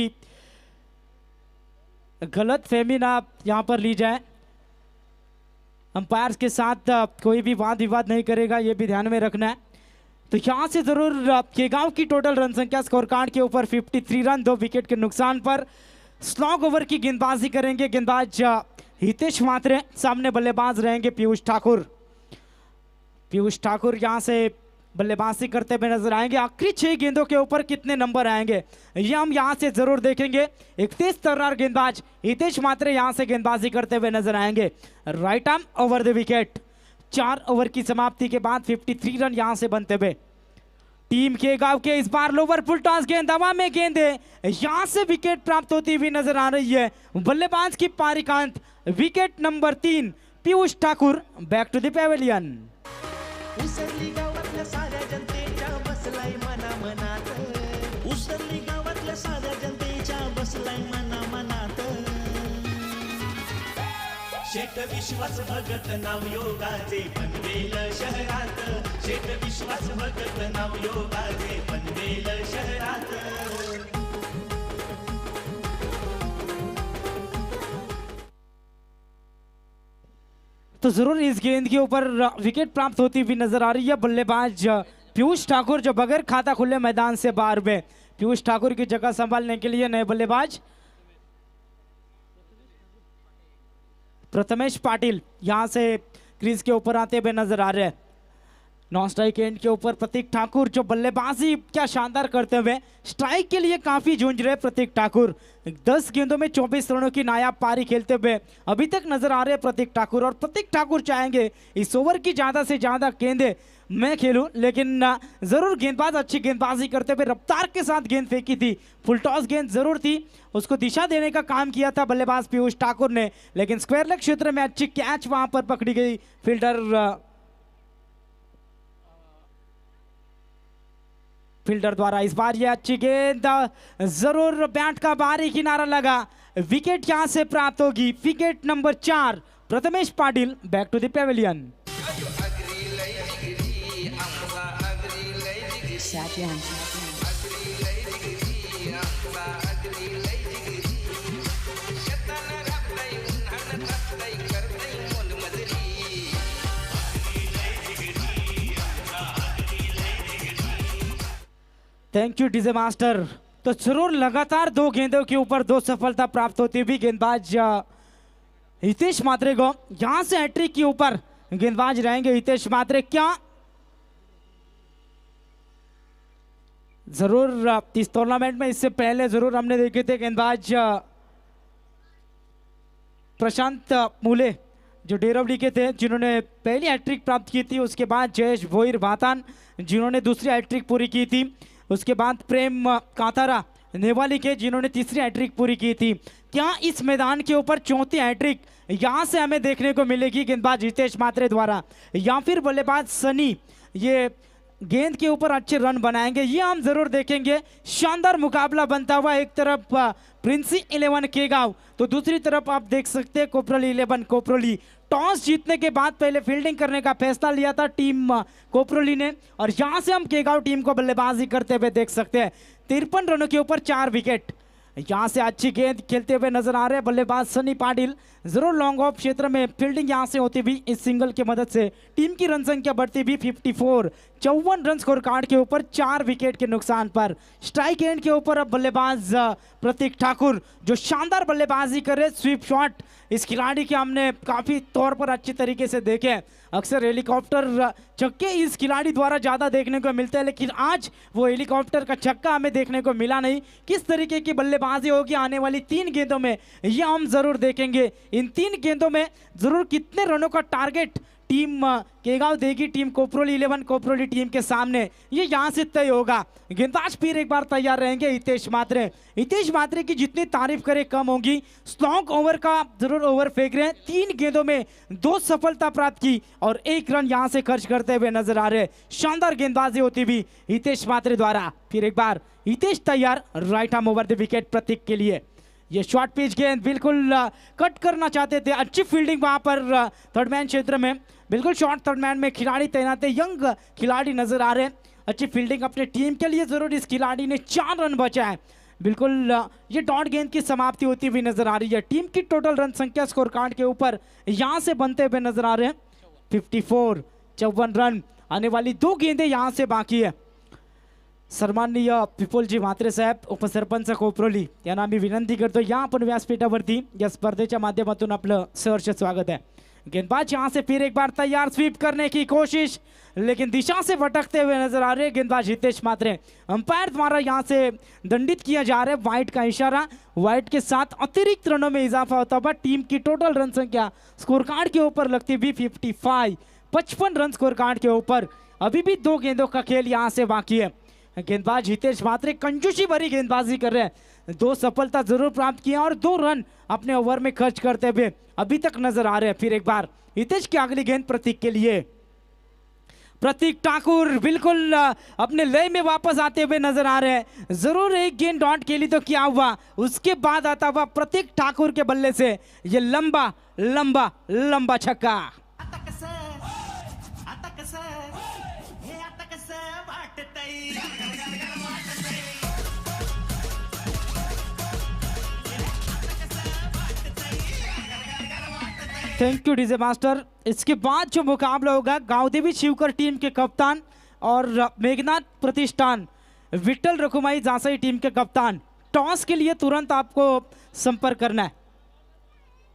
गलत फहमी ना यहाँ पर ली जाए अंपायर्स के साथ कोई भी वाद विवाद नहीं करेगा ये भी ध्यान में रखना है तो यहाँ से ज़रूर केगांव की टोटल रन संख्या स्कोर कार्ड के ऊपर 53 रन 2 विकेट के नुकसान पर स्लॉग ओवर की गेंदबाजी करेंगे गेंदबाज हितेश मात्रे सामने बल्लेबाज रहेंगे पीयूष ठाकुर यहाँ से बल्लेबाजी करते हुए नजर आएंगे आखिरी 6 गेंदों के ऊपर कितने नंबर आएंगे ये हम यहां से जरूर देखेंगे एक तेज तर्रार गेंदबाज हितेश मात्रे यहां से गेंदबाजी करते हुए नजर आएंगे right arm over the wicket 4 over की समाप्ति के बाद 53 रन यहां से बनते हुए टीम के गांव के इस बार लोवर फुल टॉस गेंद हवा में गेंद है यहां से विकेट प्राप्त होती हुई नजर आ रही है बल्लेबाज की पारी का अंत wicket number 3 Piyush Thakur back to the pavilion
Usarli गावातल्या साऱ्या जनतेच्या बसलाय मना मनात उसरली गावातल्या साऱ्या जनतेच्या बसलाय मना मनात शेठ विश्वास भगत नाव योगाचे पनवेल शहरात शेठ विश्वास भगत नाव योगाचे पनवेल शहरात
तो जरूर इस गेंद के ऊपर विकेट प्राप्त होती हुई नजर आ रही है बल्लेबाज पीयूष ठाकुर जो बगैर खाता खुले मैदान से बाहर हुए पीयूष ठाकुर की जगह संभालने के लिए नए बल्लेबाज प्रथमेश पाटिल यहां से क्रीज के ऊपर आते हुए नजर आ रहे हैं नॉन स्ट्राइक एंड के ऊपर प्रतीक ठाकुर जो बल्लेबाजी क्या शानदार करते हुए स्ट्राइक के लिए काफी जूझ रहे प्रतीक ठाकुर 10 गेंदों में 24 रनों की नायाब पारी खेलते हुए अभी तक नजर आ रहे प्रतीक ठाकुर और प्रतीक ठाकुर चाहेंगे इस ओवर की ज्यादा से ज्यादा गेंदें मैं खेलूं लेकिन जरूर गेंदबाज अच्छी गेंदबाजी करते हुए रफ्तार के साथ गेंद फेंकी थी फुल टॉस गेंद जरूर थी उसको दिशा देने का काम किया था बल्लेबाज पीयूष ठाकुर ने लेकिन स्क्वायर लेग क्षेत्र में अच्छी कैच वहां पर पकड़ी गई फील्डर द्वारा इस बार ये अच्छी गेंद जरूर बैट का बाहरी किनारा लगा विकेट यहां से प्राप्त होगी wicket number 4 Prathamesh Patil back to the pavilion thank you DJ master. तो जरूर लगातार 2 गेंदों के ऊपर 2 सफलता प्राप्त होती हुई गेंदबाज हितेश मात्रे को, यहां से हैट्रिक के ऊपर गेंदबाज रहेंगे हितेश मात्रे। क्या जरूर इस टूर्नामेंट में इससे पहले जरूर हमने देखे थे गेंदबाज प्रशांत मूले जो डेरवली के थे, जिन्होंने पहली हैट्रिक प्राप्त की थी। उसके बाद जयेश भोईर भातान जिन्होंने दूसरी हैट्रिक पूरी की थी। उसके बाद प्रेम कांतारा नेवाली के, जिन्होंने तीसरी हैट्रिक पूरी की थी। क्या इस मैदान के ऊपर चौथी हैट्रिक यहां से हमें देखने को मिलेगी गेंदबाज हितेश मात्रे द्वारा, या फिर बल्लेबाज सनी ये गेंद के ऊपर अच्छे रन बनाएंगे? ये हम जरूर देखेंगे। शानदार मुकाबला बनता हुआ, एक तरफ प्रिंसी 11 केगांव तो दूसरी तरफ आप देख सकते हैं कोपरोली 11 कोपरोली। टॉस जीतने के बाद पहले फील्डिंग करने का फैसला लिया था टीम कोपरोली ने, और यहां से हम केगांव टीम को बल्लेबाजी करते हुए देख सकते हैं। 53 रनों के ऊपर 4 विकेट। यहां से अच्छी गेंद खेलते हुए नजर आ रहे हैं बल्लेबाज सनी पाटिल। जरूर लॉन्ग ऑफ क्षेत्र में फील्डिंग यहां से होती हुई इस सिंगल की मदद से टीम की रन संख्या बढ़ती हुई 54, 54 रन स्कोर कार्ड के ऊपर 4 विकेट के नुकसान पर। स्ट्राइक एंड के ऊपर अब बल्लेबाज प्रतीक ठाकुर जो शानदार बल्लेबाजी कर रहे, स्वीप शॉट इस खिलाड़ी के हमने काफी तौर पर अच्छी तरीके से देखे। अक्सर हेलीकॉप्टर छक्के इस खिलाड़ी द्वारा ज्यादा देखने को मिलते हैं, लेकिन आज वो हेलीकॉप्टर का छक्का हमें देखने को मिला नहीं। किस तरीके की बल्लेबाजी होगी आने वाली 3 गेंदों में, यह हम जरूर देखेंगे। इन 3 गेंदों में जरूर कितने रनों का टारगेट टीम केगांव देगी टीम कोपरोली 11 कोपरोली टीम के सामने, ये यहां से तय होगा। गेंदबाज फिर एक बार तैयार रहेंगे हितेश मात्रे। हितेश मात्रे की जितनी तारीफ करें कम होगी। स्लॉन्ग ओवर का जरूर ओवर फेंक रहे हैं। 3 गेंदों में 2 सफलता प्राप्त की और 1 रन यहां से खर्च करते हुए नजर आ रहे। शानदार गेंदबाजी होती हुई हितेश मात्रे द्वारा। फिर एक बार हितेश तैयार, right arm over the wicket Prateek के लिए। ये शॉर्ट पिच गेंद बिल्कुल कट करना चाहते थे। अच्छी फील्डिंग वहां पर थर्ड मैन क्षेत्र में, बिल्कुल शॉर्ट थर्ड मैन में खिलाड़ी तैनात है, यंग खिलाड़ी नजर आ रहे हैं। अच्छी फील्डिंग अपने टीम के लिए जरूर इस खिलाड़ी ने 4 रन बचाए। बिल्कुल ये डॉट गेंद की समाप्ति होती हुई नजर आ रही है। टीम की टोटल रन संख्या स्कोर कार्ड के ऊपर यहां से बनते हुए नजर आ रहे हैं 54, 54 रन। आने वाली 2 गेंदें यहां से बाकी है। सन्माननीय पिपोलजी म्हात्रे साहेब, उपसरपंच कोपरोली यांना मी विनंती करतो या आपण व्यासपीठावरती या स्पर्धेच्या माध्यमातून आपलं सहर्ष स्वागत है। गेंदबाज यहां से फिर एक बार तैयार, स्वीप करने की कोशिश, लेकिन दिशा से भटकते हुए नजर आ रहे हैं गेंदबाज हितेश मात्रे। अंपायर द्वारा यहां से दंडित किया जा रहा है, वाइड का इशारा। वाइड के साथ अतिरिक्त रनों में इजाफा होता हुआ टीम की टोटल रन संख्या स्कोर कार्ड के ऊपर लगती हुई 55, 55 रन स्कोर कार्ड के ऊपर। अभी भी 2 गेंदों का खेल यहां से बाकी है। गेंदबाज हितेश मात्रे कंजूसी भरी गेंदबाजी कर रहे हैं। 2 सफलता जरूर प्राप्त किए और 2 रन अपने ओवर में खर्च करते हुए अभी तक नजर आ रहे हैं। फिर एक बार हितेश की अगली गेंद प्रतीक के लिए। प्रतीक ठाकुर बिल्कुल अपने लय में वापस आते हुए नजर आ रहे हैं। जरूर एक गेंद डॉट खेली तो क्या हुआ, उसके बाद आता हुआ प्रतीक ठाकुर के बल्ले से ये लंबा लंबा लंबा छक्का। Thank you DJ master. इसके बाद जो मुकाबला होगा गांवदेवी शिवकर टीम के कप्तान और मेघनाथ प्रतिष्ठान विठल रखुमाई जांसई टीम के कप्तान। टॉस के लिए तुरंत आपको संपर्क करना है।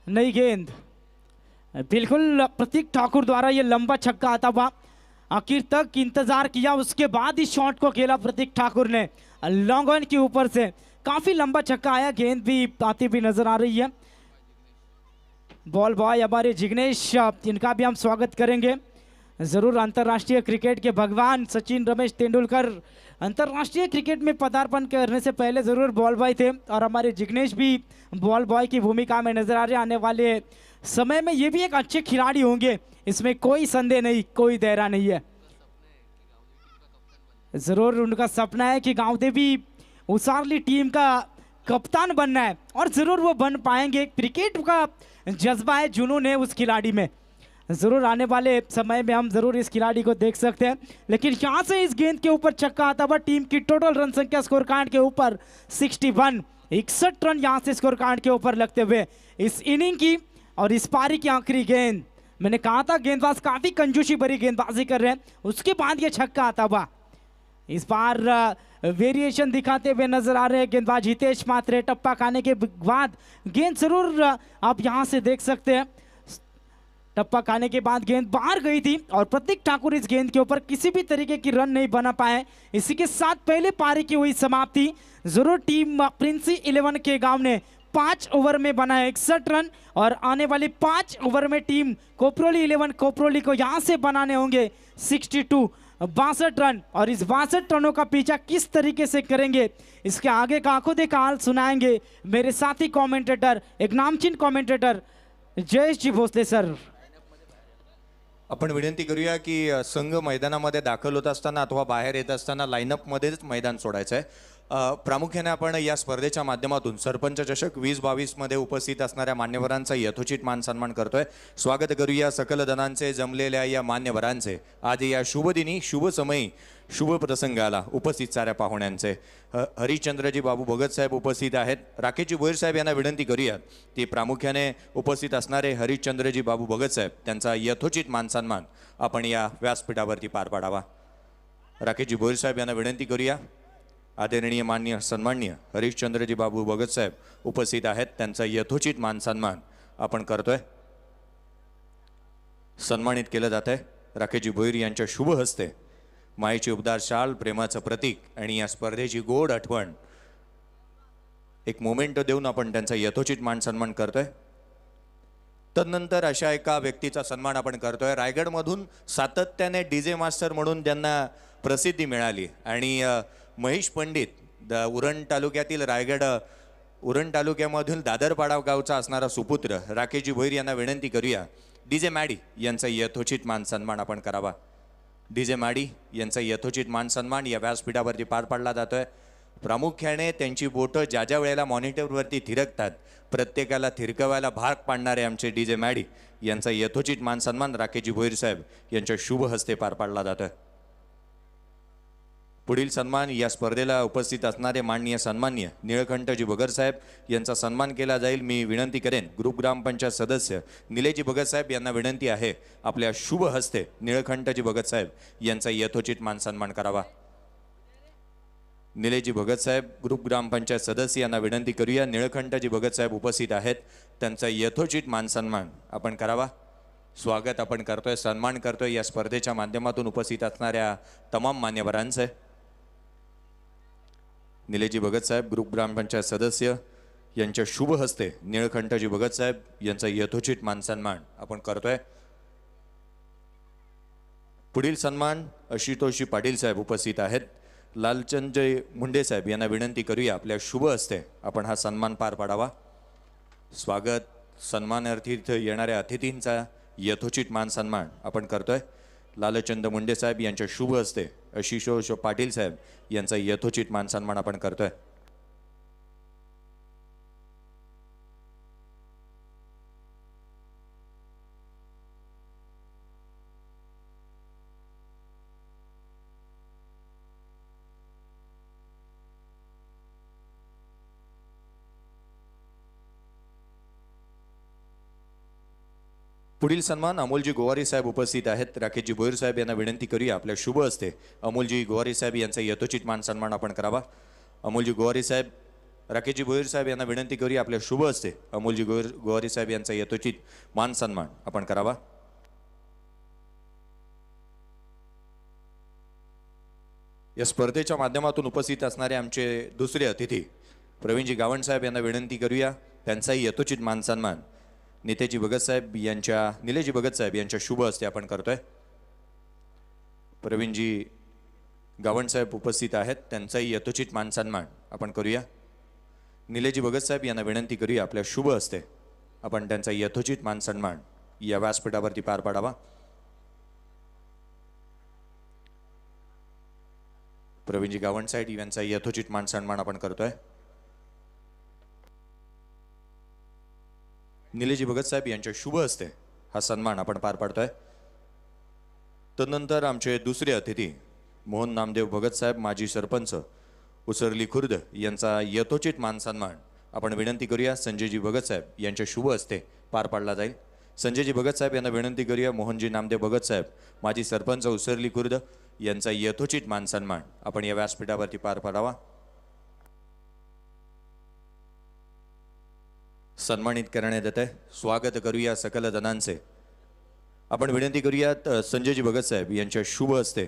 नई गेंद बिल्कुल प्रतीक ठाकुर द्वारा ये लंबा छक्का आता हुआ, आखिर तक इंतजार किया, उसके बाद इस शॉट को खेला प्रतीक ठाकुर ने लॉन्ग ऑन के ऊपर से। काफी लंबा छक्का आया, गेंद भी आती हुई नजर आ रही है। बॉल बॉय हमारे जिग्नेश, इनका भी हम स्वागत करेंगे जरूर। अंतर्राष्ट्रीय क्रिकेट के भगवान सचिन रमेश तेंदुलकर अंतर्राष्ट्रीय क्रिकेट में पदार्पण करने से पहले जरूर बॉल बॉय थे और हमारे जिग्नेश भी बॉल बॉय की भूमिका में नजर आ रहे हैं। आने वाले समय में ये भी एक अच्छे खिलाड़ी होंगे, इसमें कोई संदेह नहीं, कोई दायरा नहीं है। जरूर उनका सपना है कि गांवदेवी उसारली टीम का कप्तान बनना है और जरूर वो बन पाएंगे। क्रिकेट का जज्बा है, जुनून है उस खिलाड़ी में। जरूर आने वाले समय में हम जरूर इस खिलाड़ी को देख सकते हैं। लेकिन यहां से इस गेंद के ऊपर छक्का आता हुआ, टीम की टोटल रन संख्या स्कोर कार्ड के ऊपर 61, 61 रन यहां से स्कोर कार्ड के ऊपर लगते हुए इस इनिंग की और इस पारी की आखिरी गेंद। मैंने कहा था गेंदबाज काफी कंजूसी भरी गेंदबाजी कर रहे हैं, उसके बाद ये छक्का आता हुआ। इस बार वेरिएशन दिखाते हुए नजर आ रहे हैं गेंदबाज हितेश मात्रे। टप्पा खाने के बाद गेंद जरूर आप यहां से देख सकते हैं, टप्पा खाने के बाद गेंद बाहर गई थी और प्रतीक ठाकुर इस गेंद के ऊपर किसी भी तरीके की रन नहीं बना पाए। इसी के साथ पहले पारी की हुई समाप्ति। जरूर टीम प्रिंसी 11 के गांव ने 5 ओवर में बनाए 61 रन और आने वाली 5 ओवर में टीम कोपरोली 11 कोपरोली को यहां से बनाने होंगे 62 रन। और इस 62 रनों का पीछा किस तरीके से करेंगे इसके आगे का आंखों देखा हाल सुनाएंगे मेरे साथी कमेंटेटर, एक नामचीन कमेंटेटर जयेश जी भोसले सर।
आपण विनंती करूया की संघ मैदानामध्ये दाखल होत असताना अथवा बाहेर येत असताना लाईनअपमध्येच मैदान सोडायचं आहे। प्रामुख्याने आपण या स्पर्धेच्या माध्यमातून सरपंच चषक 2022 मध्ये उपस्थित असणाऱ्या मान्यवरांचा यथोचित मान सन्मान करतोय। स्वागत करूया सकल दनांचे जमलेल्या या मान्यवरांचे आज या शुभ दिनी शुभ समयी शुभ प्रसंगाला उपस्थित साऱ्या पाहुण्यांचे। हरिश्चंद्रजी बाबू भगत साहेब उपस्थित आहेत। राकेशजी भोईर साहेब यांना विनंती करूया ती प्रामुख्याने उपस्थित असणारे हरिश्चंद्रजी बाबू भगत साहेब त्यांचा यथोचित मान सन्मान आपण या व्यासपीठावरती पार पाडावा। राकेशजी भोईर साहेब यांना विनंती करूया। आदरणीय मान्य सन्माननीय हरिश्चंद्रजी बाबू भगत साहेब उपस्थित आहेत, त्यांचा यथोचित मान सन्मान आपण करतोय। सन्मानित केलं जात आहे राकेशजी भोईर यांच्या शुभ हस्ते मायेची उबदार शाल, प्रेमाचं प्रतीक आणि या स्पर्धेची गोड आठवण एक मोमेंट देऊन आपण त्यांचा यथोचित मान सन्मान करतोय। तदनंतर अशा एका व्यक्तीचा सन्मान आपण करतोय रायगडमधून सातत्याने डीजे मास्टर म्हणून त्यांना प्रसिद्धी मिळाली आणि महेश पंडित उरण तालुक्यातील रायगड उरण तालुक्यामधील दादरपाडा गावचा असणारा सुपुत्र राकेशजी भोईर यांना विनंती करूया डीजे मॅडी यांचा यथोचित मान सन्मान आपण करावा। डीजे मॅडी यांचा यथोचित मान सन्मान या व्यासपीठावरती पार पाडला जातोय। प्रामुख्याने त्यांची बोटं ज्या ज्या वेळेला मॉनिटरवरती थिरकतात प्रत्येकाला थिरकवायला भाग पाडणारे आमचे डीजे मॅडी यांचा यथोचित मान सन्मान राकेशजी भोईर साहेब यांच्या शुभ हस्ते पार पाडला जातोय। पुढील सन्मान या स्पर्धेला उपस्थित असणारे माननीय सन्माननीय निळकंठजी भगत साहेब यांचा सन्मान केला जाईल। मी विनंती करेन ग्रुप ग्रामपंचायत सदस्य निलेजी भगत साहेब यांना विनंती आहे आपल्या शुभ हस्ते निळकंठजी भगत साहेब यांचा यथोचित मान सन्मान करावा। निलेजी भगत साहेब ग्रुप ग्रामपंचायत सदस्य यांना विनंती करूया निळकंठजी भगत साहेब उपस्थित आहेत, त्यांचा यथोचित मान सन्मान आपण करावा। स्वागत आपण करतोय, सन्मान करतोय या स्पर्धेच्या माध्यमातून उपस्थित असणाऱ्या तमाम मान्यवरांचे। निलेजी भगत साहेब ग्रुप ग्रामपंचायत सदस्य यांच्या शुभ हस्ते निळकंठजी भगत साहेब यांचा यथोचित मान सन्मान आपण करतोय। पुढील सन्मान आशुतोषजी पाटील साहेब उपस्थित आहेत। लालचंदजी मुंडे साहेब यांना विनंती करूया आपल्या शुभ हस्ते आपण हा सन्मान पार पाडावा। स्वागत सन्मानार्थी येणाऱ्या अतिथींचा यथोचित मान सन्मान आपण करतोय। लालचंद मुंडे साहेब यांच्या शुभ हस्ते आशुतोष पाटील साहेब यांचा यथोचित मान सन्मान आपण करतोय। पुढील सन्मान अमोलजी गोवारी साहेब उपस्थित आहेत। राकेशजी भोईर साहेब यांना विनंती करूया आपल्या शुभ हस्ते अमोलजी गोवारी साहेब यांचा यथोचित मान सन्मान आपण करावा। अमोलजी गोवारी साहेब राकेशजी भोईर साहेब यांना विनंती करूया आपल्या शुभ हस्ते अमोलजी गोवारी साहेब यांचा यथोचित मान सन्मान आपण करावा। या स्पर्धेच्या माध्यमातून उपस्थित असणारे आमचे दुसरे अतिथी प्रवीणजी गावण साहेब यांना विनंती करूया त्यांचाही यथोचित मान सन्मान निलेजी भगत साहेब यांच्या शुभ हस्ते आपण करतोय। प्रवीणजी गावण साहेब उपस्थित आहेत, त्यांचाही यथोचित मान सन्मान आपण करूया। निलेजी भगत साहेब यांना विनंती करूया आपल्या शुभ हस्ते आपण त्यांचा यथोचित मान सन्मान या व्यासपीठावरती पार पाडावा। प्रवीणजी गावण साहेब यांचा यथोचित मान सन्मान आपण करतोय। निलेजी भगत साहेब यांच्या शुभ हस्ते हा सन्मान आपण पार पाडतोय। तदनंतर आमचे दुसरे अतिथी मोहन नामदेव भगत साहेब माजी सरपंच उसरली खुर्द यांचा यथोचित मान सन्मान आपण विनंती करूया संजयजी भगत साहेब यांच्या शुभ हस्ते पार पाडला जाईल। संजयजी भगत साहेब यांना विनंती करूया मोहनजी नामदेव भगत साहेब माजी सरपंच उसरली खुर्द यांचा यथोचित मानसन्मान आपण या व्यासपीठावरती पार पाडावा. सन्मानित करण्यात येत आहे. स्वागत करूया सकल जनांचे. आपण विनंती करूयात संजयजी भगत साहेब यांच्या शुभ हस्ते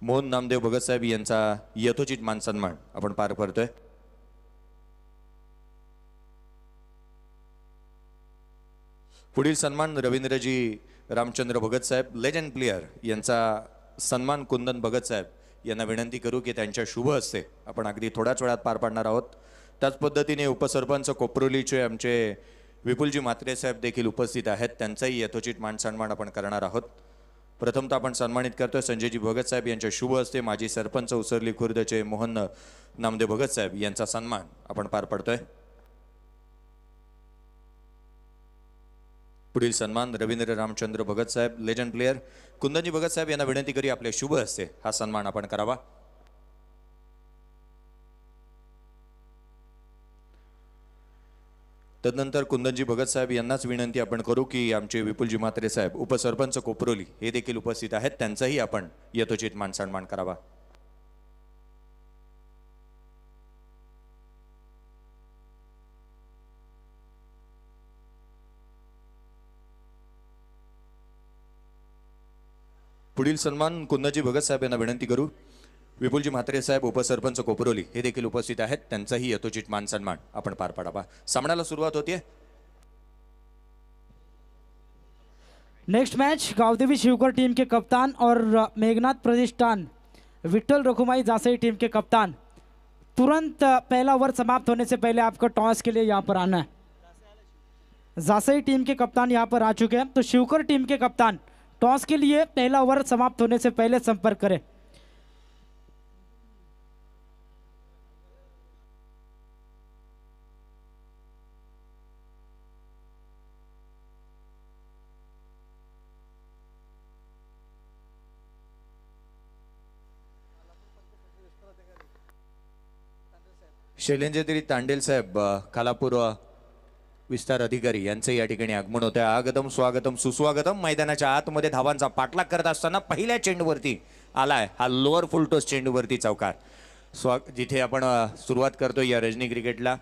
मोहन नामदेव भगत साहेब यांचा यथोचित मानसन्मान आपण पार पडतोय. पुढील सन्मान रवींद्रजी रामचंद्र भगत साहेब लेजंड प्लेयर यांचा सन्मान कुंदन भगत साहेब यांना विनंती करू की त्यांच्या शुभ हस्ते आपण अगदी थोड्याच वेळात पार पाडणार आहोत. त्याच पद्धतीने उपसरपंच कोपरोलीचे आमचे विपुलजी म्हात्रे साहेब देखील उपस्थित आहेत. त्यांचाही यथोचित मानसन्मान आपण करणार आहोत. प्रथमतः आपण सन्मानित करतोय संजयजी भगत साहेब यांच्या शुभ हस्ते माजी सरपंच उसरली खुर्दचे मोहन नामदेव भगत साहेब यांचा सन्मान आपण पार पडतोय. पुढील सन्मान रवींद्र रामचंद्र भगत साहेब लेजंड प्लेयर कुंदनजी भगत साहेब यांना विनंती करी आपले शुभ हस्ते हा सन्मान आपण करावा. तदनंतर कुंदनजी भगत साहेब यांनाच विनंती आपण करू की आमचे विपुलजी म्हात्रे साहेब उपसरपंच कोपरोली हे देखील उपस्थित आहेत. त्यांचाही आपण यथोचित मानसन्मान करावा. पुढील सन्मान कुंदनजी भगत साहेब यांना विनंती करू. विपुलजी म्हात्रे साहेब उपसरपंच कोपरोली हे देखील उपस्थित आहेत. त्यांचाही यथोचित मान सन्मान आपण पार पाडावा. सामन्याला सुरुवात होतीये.
Next match Gavdevi Shivkar team के कप्तान और मेघनाथ प्रतिष्ठान विठल रघुमाई जासई टीम के कप्तान. तुरंत पहला ओवर समाप्त होने से पहले आपको टॉस के लिए यहाँ पर आना है. जासई टीम के कप्तान यहाँ पर आ चुके हैं, तो शिवकर टीम के कप्तान टॉस के लिए पहला ओवर समाप्त होने से पहले संपर्क करें.
शैलेंद्रगिरी तांडेल साहेब खालापूर विस्तार अधिकारी यांचं या ठिकाणी आगमन होतं. आगतम स्वागतम सुस्वागतम. मैदानाच्या आतमध्ये धावांचा पाठलाग करत असताना पहिल्या चेंडूवरती आलाय हा लोअर फुल टॉस चेंडूवरती चौकार. जिथे आपण सुरुवात करतोय या रजनी क्रिकेटला.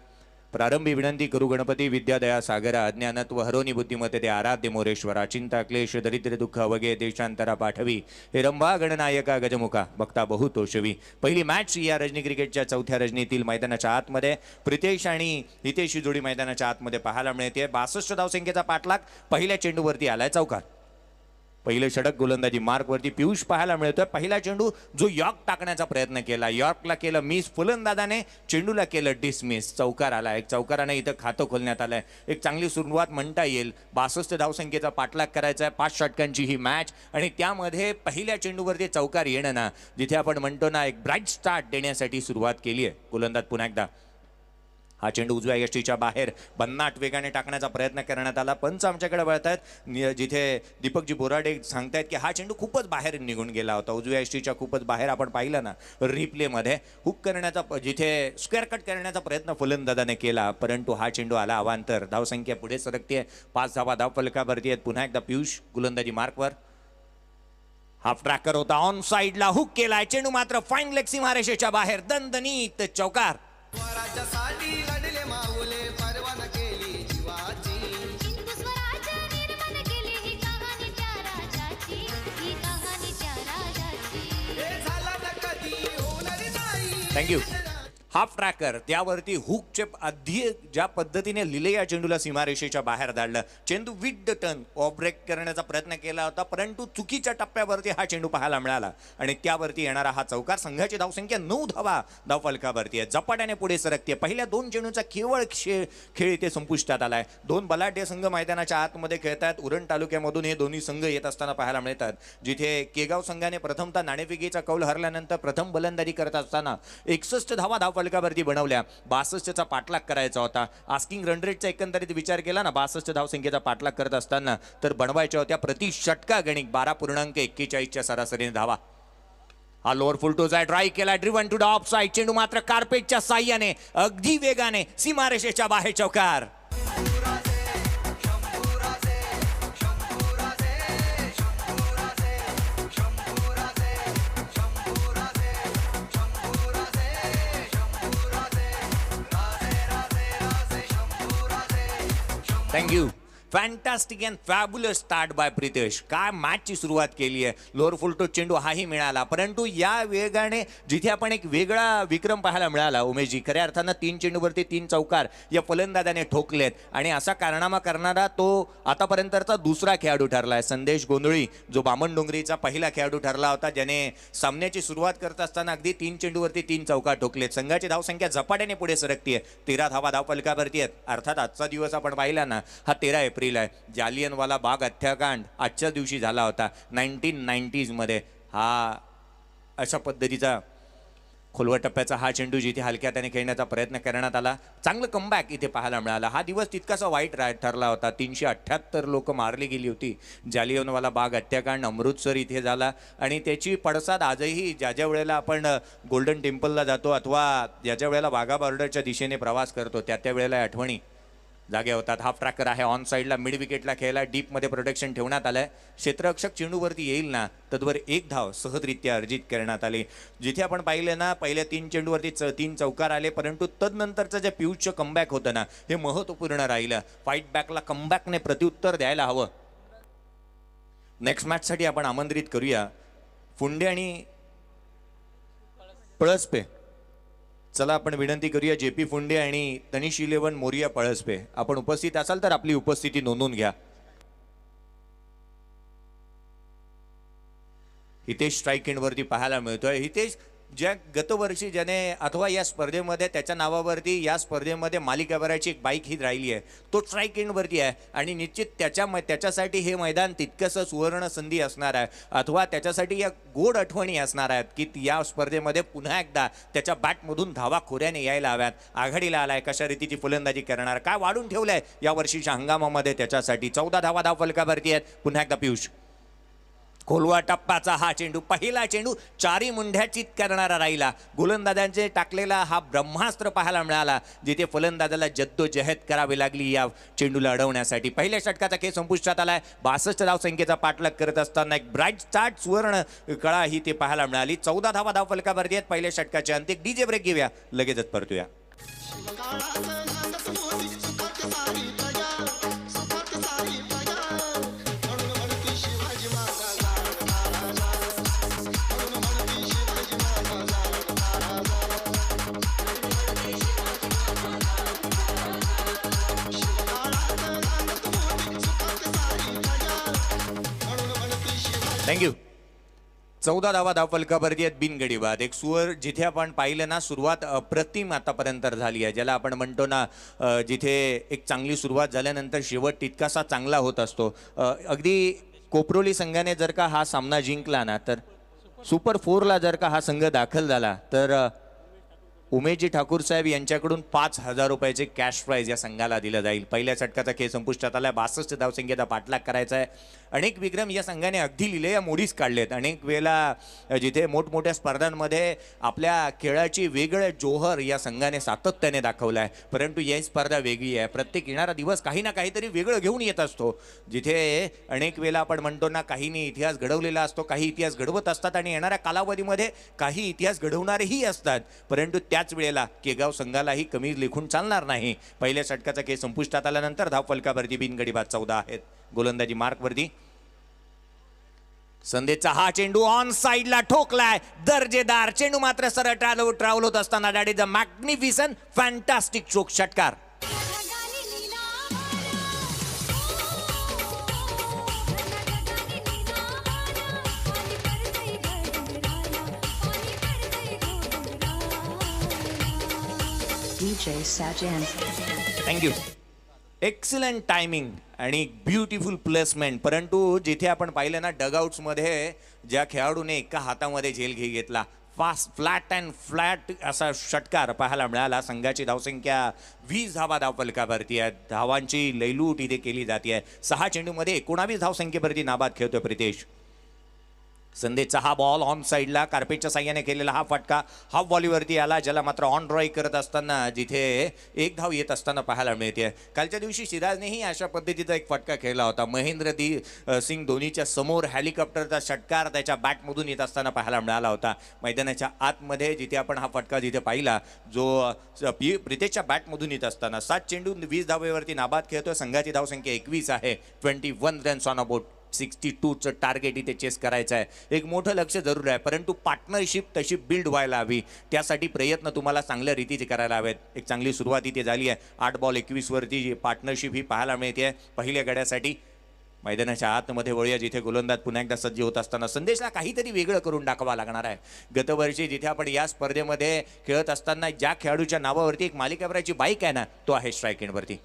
प्रारंभी विनंती करू गणपती विद्यादया सागरा अज्ञानत्व हरोनी बुद्धिमत्ते आराध्य मोरेश्वरा चिंता क्लेश दरिद्र दुःख वगे देशांतरा पाठवी हे रंभा गणनायका गजमुखा बघता बहुतोषवी. पहिली मॅच या रजनी क्रिकेटच्या चौथ्या रजनीतील मैदानाच्या आतमध्ये प्रितेश आणि हितेश जोडी मैदानाच्या आतमध्ये पाहायला मिळते. 62 धावसंख्येचा पाठलाग पहिल्या चेंडूवरती आलाय चौकार. पहिले षटक गोलंदाजी मार्कवरती पियुष पाहायला मिळतोय. पहिला चेंडू जो यॉर्क टाकण्याचा प्रयत्न केला, यॉर्कला केलं मिस, फलंदाजाने चेंडूला केलं डिसमिस. चौकार आला. एक चौकाराने इथं खातं खोलण्यात आलंय. एक चांगली सुरुवात म्हणता येईल. 62 धावसंख्येचा पाठलाग करायचा आहे. 5 षटकांची ही मॅच आणि त्यामध्ये पहिल्या चेंडूवरती चौकार येणं ना, जिथे आपण म्हणतो ना एक ब्राईट स्टार्ट देण्यासाठी सुरुवात केली आहे. गोलंदाज पुन्हा एकदा हा चेंडू उजव्या यष्टीच्या बाहेर भन्नाट वेगाने टाकण्याचा प्रयत्न करण्यात आला. पंच आमच्याकडे वळतायत, जिथे दीपकजी बोराडे सांगतायत की हा चेंडू खूपच बाहेर निघून गेला होता. उजव्या यष्टीच्या खूपच बाहेर आपण पाहिलं ना रिप्लेमध्ये. हुक करण्याचा जिथे स्क्वेअर कट करण्याचा प्रयत्न फलंदाजाने केला, परंतु हा चेंडू आला अवांतर. धावसंख्या पुढे सरकते. 5 धावा धावफलकावरती आहेत. पुन्हा एकदा पियुष गोलंदाजी मार्कवर. हाफ ट्रॅकर होता ऑन साइडला, हुक केलाय. चेंडू मात्र फाईन लेग सीमारेषेच्या बाहेर. दणदणीत चौकार.
स्वराज्यासाठी लढले माऊले परवान केली जीवाची.
हिंदू स्वराज निर्माण केली ही कहाणी त्या राजाची, ही कहाणी त्या राजाची.
हे झालं न कधी होणार नाही.
थँक्यू. हाफ ट्रॅकर त्यावरती हुकचे आधी ज्या पद्धतीने लिहिले या चेंडूला सीमारेषेच्या बाहेर धाडलं. चेंडू with the turn off break करण्याचा प्रयत्न केला होता, परंतु चुकीच्या टप्प्यावरती हा चेंडू पाहायला मिळाला आणि त्यावरती येणारा हा चौकार. संघाची धावसंख्या 9 धावा धावफलकावरती आहे. झपाट्याने पुढे सरकते. पहिल्या 2 चेंडूचा केवळ खेळ इथे संपुष्टात आलाय. 2 बलाढ्य संघ मैदानाच्या आतमध्ये खेळतात. उरण तालुक्यामधून हे दोन्ही संघ येत असताना पाहायला मिळतात. जिथे केगाव संघाने प्रथमतः नाणेफेकीचा कौल हरल्यानंतर प्रथम बलंदाजी करत असताना 61 धावा फलकावरती बनवल्या. 62चा पाठलाग करायचा होता. आस्किंग रन रेटचा एकंदरीत विचार केला ना 62 धावसंख्येचा पाठलाग करत असताना तर बनवायच्या होत्या प्रति षटका गणिक 12.41च्या सरासरीने धावा. हा लोअर फुल टोज आहे. ड्राईव्ह केला. Driven to the off side. चेंडू मात्र कार्पेटच्या साह्याने अगदी वेगाने सीमारेषेच्या बाहेर चौकार. Thank you. Fantastic and fabulous start by Pritesh. काय मॅचची सुरुवात केली आहे. लोअर फुलटो चेंडू हाही मिळाला, परंतु या वेगाने जिथे आपण एक वेगळा विक्रम पाहायला मिळाला उमेशजी, खऱ्या अर्थानं 3 चेंडूवरती 3 चौकार या फलंदाजाने ठोकलेत आणि असा कारनामा करणारा तो आतापर्यंतचा दुसरा खेळाडू ठरला आहे. संदेश गोंधळी जो बामणडोंगरीचा पहिला खेळाडू ठरला होता, ज्याने सामन्याची सुरुवात करत असताना अगदी 3 चेंडूवरती 3 चौकार ठोकलेत. संघाची धावसंख्या झपाट्याने पुढे सरकतीये. 13 धावा धावफलकावरती आहेत. अर्थात आजचा दिवस आपण पाहिला ना, हा 13 एप्रिल आहे. जालियनवाला बाग हत्याकांड आजच्याच दिवशी झाला होता 1990s मध्ये. हा अशा पद्धतीचा खोलवर टप्प्याचा हा चेंडू जिथे हलक्या त्याने खेळण्याचा प्रयत्न करण्यात आला. चांगलं कमबॅक इथे पाहायला मिळाला. हा दिवस तितकासा वाईट ठरला होता. 378 लोक मारली गेली होती. जालियनवाला बाग हत्याकांड अमृतसर इथे झाला आणि त्याची पडसाद आजही ज्या ज्या वेळेला आपण गोल्डन टेम्पलला जातो अथवा ज्या ज्या वेळेला वाघा बॉर्डरच्या दिशेने प्रवास करतो त्या त्या वेळेला आठवणी जागे होतात. हाफ ट्रॅकर आहे ऑन साईडला, मिड विकेटला खेळायला डीपमध्ये प्रोटेक्शन ठेवण्यात आलंय. क्षेत्ररक्षक चेंडूवरती येईल ना तद्वर 1 धाव सहजरित्या अर्जित करण्यात आली. जिथे आपण पाहिले ना पहिल्या 3 चेंडूवरती 3 चौकार आले, परंतु तदनंतरचं जे पियुषचं कमबॅक होतं ना हे महत्त्वपूर्ण राहिलं. फाईट बॅकला कमबॅकने प्रत्युत्तर द्यायला हवं. नेक्स्ट मॅचसाठी आपण आमंत्रित करूया फुंडे आणि पळसपे. चला आपण विनंती करूया JP फुंडे आणि तनिष 11 मोरिया पळसपे. आपण उपस्थित असाल तर आपली उपस्थिती नोंदवून घ्या. हितेश स्ट्राईक एंडवरती पाहायला मिळतोय. हितेश ज्या गतवर्षी ज्याने अथवा या स्पर्धेमध्ये त्याच्या नावावरती या स्पर्धेमध्ये मालिकाभराची एक बाईक ही राहिली आहे, तो स्ट्राईक एंडवरती आहे आणि निश्चित त्याच्यासाठी हे मैदान तितकंसं सुवर्ण संधी असणार आहे अथवा त्याच्यासाठी या गोड आठवणी असणार आहेत की या स्पर्धेमध्ये पुन्हा एकदा त्याच्या बॅटमधून धावा खोऱ्याने यायला हव्यात. आघाडीला आलाय, कशा रीतीची फलंदाजी करणार, काय वाढून ठेवलंय या वर्षीच्या हंगामामध्ये त्याच्यासाठी. 14 धावा धावफलकावरती आहेत. पुन्हा एकदा पियुष. खोलवा टप्प्याचा हा चेंडू, पहिला चेंडू 4 मुंढ्याचित करणारा राहिला. गोलंदाजांचे टाकलेला हा ब्रह्मास्त्र पाहायला मिळाला, जिथे फलंदाजाला जद्दोजहद करावी लागली या चेंडूला अडवण्यासाठी. पहिल्या षटकाचा खेळ संपुष्टात आलाय. 62 धावसंख्येचा पाठलाग करत असताना एक ब्राईट स्टार्ट सुवर्ण कळा ही ते पाहायला मिळाली. 14 धावा धावफलकावरती आहेत. पहिल्या षटकाचे अंतिम DJ ब्रेक घेऊया, लगेचच परतूया. थँक्यू. 14 धावा धावफलकावरती आहेत बिनगडी बाद. एक जिथे आपण पाहिलं ना सुरुवात अप्रतिम आतापर्यंत झाली आहे, ज्याला आपण म्हणतो ना जिथे एक चांगली सुरुवात झाल्यानंतर शेवट तितकासा चांगला होत असतो. अगदी कोपरोली संघाने जर का हा सामना जिंकला ना तर सुपर 4ला जर का हा संघ दाखल झाला तर उमेशजी ठाकूर साहेब यांच्याकडून 5,000 रुपयाचे कॅश प्राईज या संघाला दिलं जाईल. पहिल्या षटकाचा खेळ संपुष्टात आला. 62 धावसंख्येचा पाठलाग करायचा आहे. अनेक विक्रम या संघाने अगदी लिहिले या मोडीच काढलेत. अनेक वेळेला जिथे मोठमोठ्या स्पर्धांमध्ये आपल्या खेळाची वेगळं जोहर या संघाने सातत्याने दाखवलं आहे, परंतु ही स्पर्धा वेगळी आहे. प्रत्येक येणारा दिवस काही ना काहीतरी वेगळं घेऊन येत असतो. जिथे अनेक वेळेला आपण म्हणतो ना काहींनी इतिहास घडवलेला असतो, काही इतिहास घडवत असतात आणि येणाऱ्या कालावधीमध्ये काही इतिहास घडवणारेही असतात, परंतु त्याच वेळेला केगाव संघालाही कमी लेखून चालणार नाही. पहिल्या षटकाचा खेळ संपुष्टात आल्यानंतर धावफलकावरती बिनगडी बाद 14 आहेत. गोलंदाजी मार्कवरती संदेशचा हा चेंडू ऑन साईडला ठोकलाय. दर्जेदार चेंडू मात्र सरळ ट्रॅव्हल होत असताना that is a magnificent fantastic चोक षटकार.
DJ Sajan.
Thank you. Excellent timing आणि ब्युटिफुल प्लेसमेंट. परंतु जिथे आपण पाहिलं ना डगआउट्समध्ये ज्या खेळाडूने एका हातामध्ये झेल घेतला, फास्ट फ्लॅट अँड फ्लॅट असा षटकार पाहायला मिळाला. संघाची धावसंख्या 20 धावा धावफलकावरती आहे. धावांची लैलूट इथे केली जाते आहे. 6 चेंडूमध्ये 19 धावसंख्येवरती नाबाद खेळतोय प्रितेश. संदेशचा हा बॉल ऑन साईडला कार्पेटच्या साह्याने केलेला हा फटका हाफ व्हॉलीवरती आला, ज्याला मात्र ऑन ड्रॉय करत असताना जिथे एक धाव येत असताना पाहायला मिळते. कालच्या दिवशी सिराजनेही अशा पद्धतीचा एक फटका खेळला होता. सिंग धोनीच्या समोर हेलिकॉप्टरचा षटकार त्याच्या बॅटमधून येत असताना पाहायला मिळाला होता. मैदानाच्या आतमध्ये जिथे आपण हा फटका जिथे पाहिला जो प्रितेशच्या बॅटमधून येत असताना 7 चेंडू 20 धावेवरती नाबाद खेळतोय. संघाची धावसंख्या 21 आहे. 21 रन्स ऑन अबाउट 62चं टार्गेट इथे चेस करायचं आहे. एक मोठं लक्ष जरूर आहे, परंतु पार्टनरशिप तशी बिल्ड व्हायला हवी. त्यासाठी प्रयत्न तुम्हाला चांगल्या रीतीचे करायला हवेत. एक चांगली सुरुवात इथे झाली आहे. 8 बॉल 21 वरती पार्टनरशिप ही पाहायला मिळते पहिल्या गड्यासाठी. मैदानाच्या आतमध्ये वळूया जिथे गोलंदाज पुन्हा एकदा सज्ज होत असताना संदेशला काहीतरी वेगळं करून दाखवावं लागणार आहे. गतवर्षी जिथे आपण या स्पर्धेमध्ये खेळत असताना ज्या खेळाडूच्या नावावरती एक मालिकाभराची बाईक आहे ना, तो आहे स्ट्राईक एंडवरती.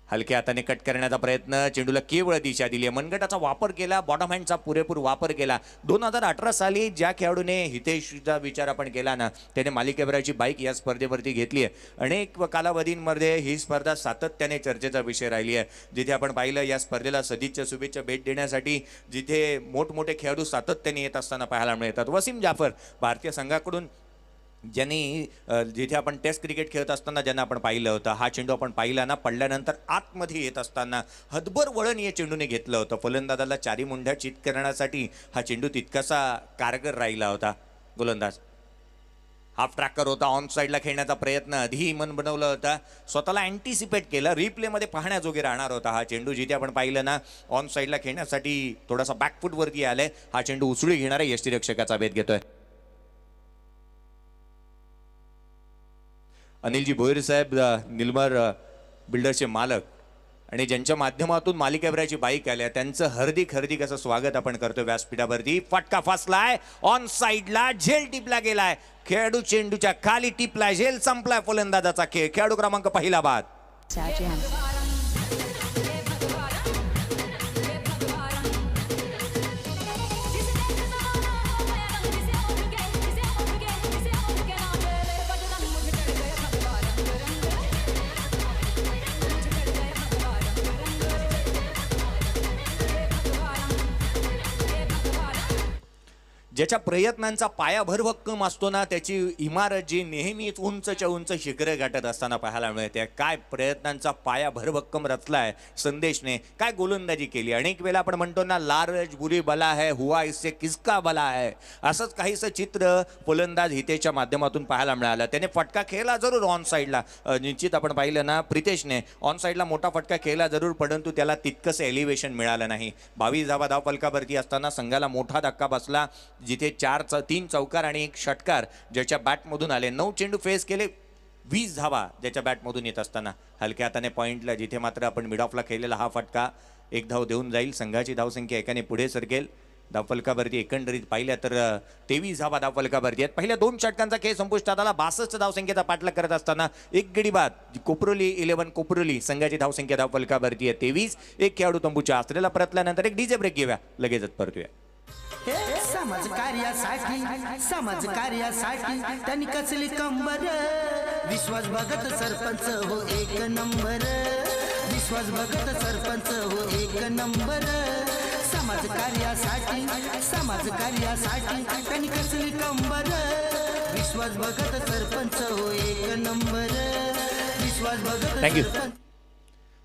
हलक्या हाताने कट करण्याचा प्रयत्न, चेंडूला केवळ दिशा दिली आहे. मनगटाचा वापर केला, बॉटम हँडचा पुरेपूर वापर केला. 2018 साली ज्या खेळाडूने हितेशचा विचार आपण केला ना, त्याने मालिकेभराची बाईक या स्पर्धेवरती घेतली आहे. अनेक कालावधींमध्ये ही स्पर्धा सातत्याने चर्चेचा विषय राहिली आहे. जिथे आपण पाहिलं या स्पर्धेला सदिच्छा शुभेच्छा भेट देण्यासाठी जिथे मोठमोठे खेळाडू सातत्याने येत असताना पाहायला मिळतात. वसीम जाफर भारतीय संघाकडून ज्यांनी जिथे आपण टेस्ट क्रिकेट खेळत असताना ज्यांना आपण पाहिलं होतं, हा चेंडू आपण पाहिला ना, पडल्यानंतर आतमध्ये येत असताना हदभर वळण या चेंडूने घेतलं होतं. फलंदाजाला 4 मुंढ्या चित करण्यासाठी हा चेंडू तितकासा कारगर राहिला होता. गोलंदाज हाफ ट्रॅकर होता, ऑन साईडला खेळण्याचा प्रयत्न आधीही मन बनवलं होता, स्वतःला अँटिसिपेट केलं, रिप्लेमध्ये पाहण्याजोगे राहणार होता हा चेंडू. जिथे आपण पाहिलं ना, ऑन साईडला खेळण्यासाठी थोडासा बॅकफूटवरती आलाय. हा चेंडू उचलून घेणारा यष्टीरक्षकाचा भेद घेतोय. अनिलजी भोईर साहेब निलमर बिल्डरचे मालक आणि ज्यांच्या माध्यमातून मालिकेभराची बाईक आल्या, त्यांचं हार्दिक असं स्वागत आपण करतोय व्यासपीठावरती. फटका फासलाय, ऑन साईडला झेल टिपला गेलाय. खेळाडू चेंडूच्या खाली टिपलाय, झेल संपलाय. फलंदाजाचा खेळ. खेळाडू क्रमांक पहिला बाद.
Sajan.
ज्याच्या प्रयत्नांचा पाया भरभक्कम असतो ना, त्याची इमारत जी नेहमीच उंचच्या उंच शिखरे गाठत असताना पाहायला मिळते. काय प्रयत्नांचा पाया भरभक्कम रचलाय संदेशने, काय गोलंदाजी केली. अनेक वेळा आपण म्हणतो ना, लारज बुरी बला है, हुआ इससे किसका भला है, असंच काहीसं चित्र फलंदाज हितेच्या माध्यमातून पाहायला मिळालं. त्याने फटका खेळला जरूर ऑन साईडला. निश्चित आपण पाहिलं ना, प्रितेशने ऑन साईडला मोठा फटका खेळला जरूर, परंतु त्याला तितकंसं एलिव्हेशन मिळालं नाही. 22 धावा धावफलकावरती असताना संघाला मोठा धक्का बसला, जिथे 3 चौकार आणि 1 षटकार ज्याच्या बॅटमधून आले. 9 चेंडू फेस केले, 20 धावा ज्याच्या बॅटमधून येत असताना हलक्या हाताने पॉईंटला जिथे मात्र आपण मिड ऑफला खेळलेला हा फटका 1 धाव देऊन जाईल. संघाची धावसंख्या एकाने पुढे सरकेल. धावफलकावरती एकंदरीत पाहिल्या तर 23 धावा धावफलकावरती आहेत. पहिल्या 2 षटकांचा खेळ संपुष्टात आला. 62 धावसंख्येचा पाठलाग करत असताना एक गडी बाद. कोपरोली 11 कोपरोली संघाची धावसंख्या धावफलकावरती आहे 23. एक खेळाडू तंबूच्या आसरेला परतल्यानंतर एक डीजे ब्रेक घेऊया, लगेचच परतूया.
समाज कार्यासाठी त्यांनी कसली कंबर. विश्वास भगत सरपंच हो 1 नंबर. विश्वास भगत सरपंच हो 1 नंबर. समाज कार्यासाठी त्यांनी कसली कंबर. विश्वास भगत सरपंच हो 1 नंबर. विश्वास भगत
थँक्यू.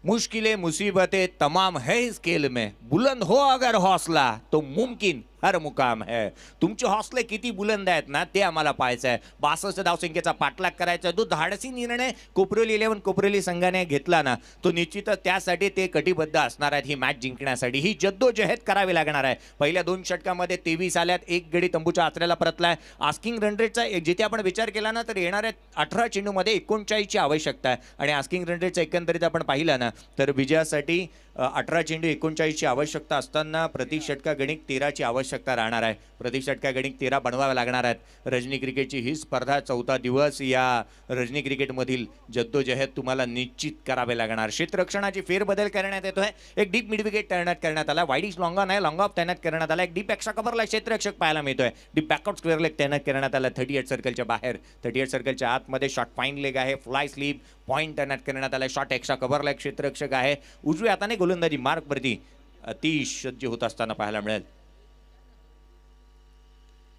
मुश्किलें मुसीबतें तमाम है इस खेल में, बुलंद हो अगर हौसला तो मुमकिन हर मुकाम है. तुमचे हौसले किती बुलंद आहेत ना, ते आम्हाला पाहायचं आहे. 62 धावसंख्येचा पाठलाग करायचा. जो धाडसी निर्णय कोपरोली 11 कोपरोली संघाने घेतला ना, तो निश्चितच त्यासाठी ते कटिबद्ध असणार आहेत. ही मॅच जिंकण्यासाठी ही जद्दोजहद करावी लागणार आहे. पहिल्या 2 षटकामध्ये 23 आल्यात. एक गडी तंबूच्या आचऱ्याला परतलाय. आस्किंग रन रेटचा जिथे आपण विचार केला ना, तर येणाऱ्या 18 चेंडूमध्ये 39ची आवश्यकता आहे. आणि आस्किंग रन रेटचा एकंदरीत आपण पाहिलं ना, तर विजयासाठी 18 चेंडू 39ची आवश्यकता असताना प्रति षटका गणिक 13ची आवश्यकता राहणार आहे. प्रति षटका गणिक 13 बनवाव्या लागणार आहेत. रजनी क्रिकेटची ही स्पर्धा 4था दिवस. या रजनी क्रिकेटमधील जद्दोजहद तुम्हाला निश्चित करावे लागणार. क्षेत्ररक्षणाची फेरबदल करण्यात येतोय. एक डीप मिड विकेट तैनात करण्यात आला. वाईड इज लॉंग ऑन आहे, लॉंग ऑफ तैनात करण्यात आला. एक डीप एक्स्ट्रा कव्हरला क्षेत्ररक्षक पाहायला मिळतोय. डीप बॅकआउट स्क्वेअर लेग तैनात करण्यात आला 38 सर्कलच्या बाहेर. 38 सर्कलच्या आतमध्ये शॉर्ट फाईन लेग आहे, फ्लाय स्लीप पॉईंट तैनात करण्यात आला. शॉर्ट एक्स्ट्रा कव्हरला क्षेत्ररक्षक आहे. उजव्या हाताने गोलंदाजी मार्कवरती अतिशय होत असताना पाहायला मिळेल.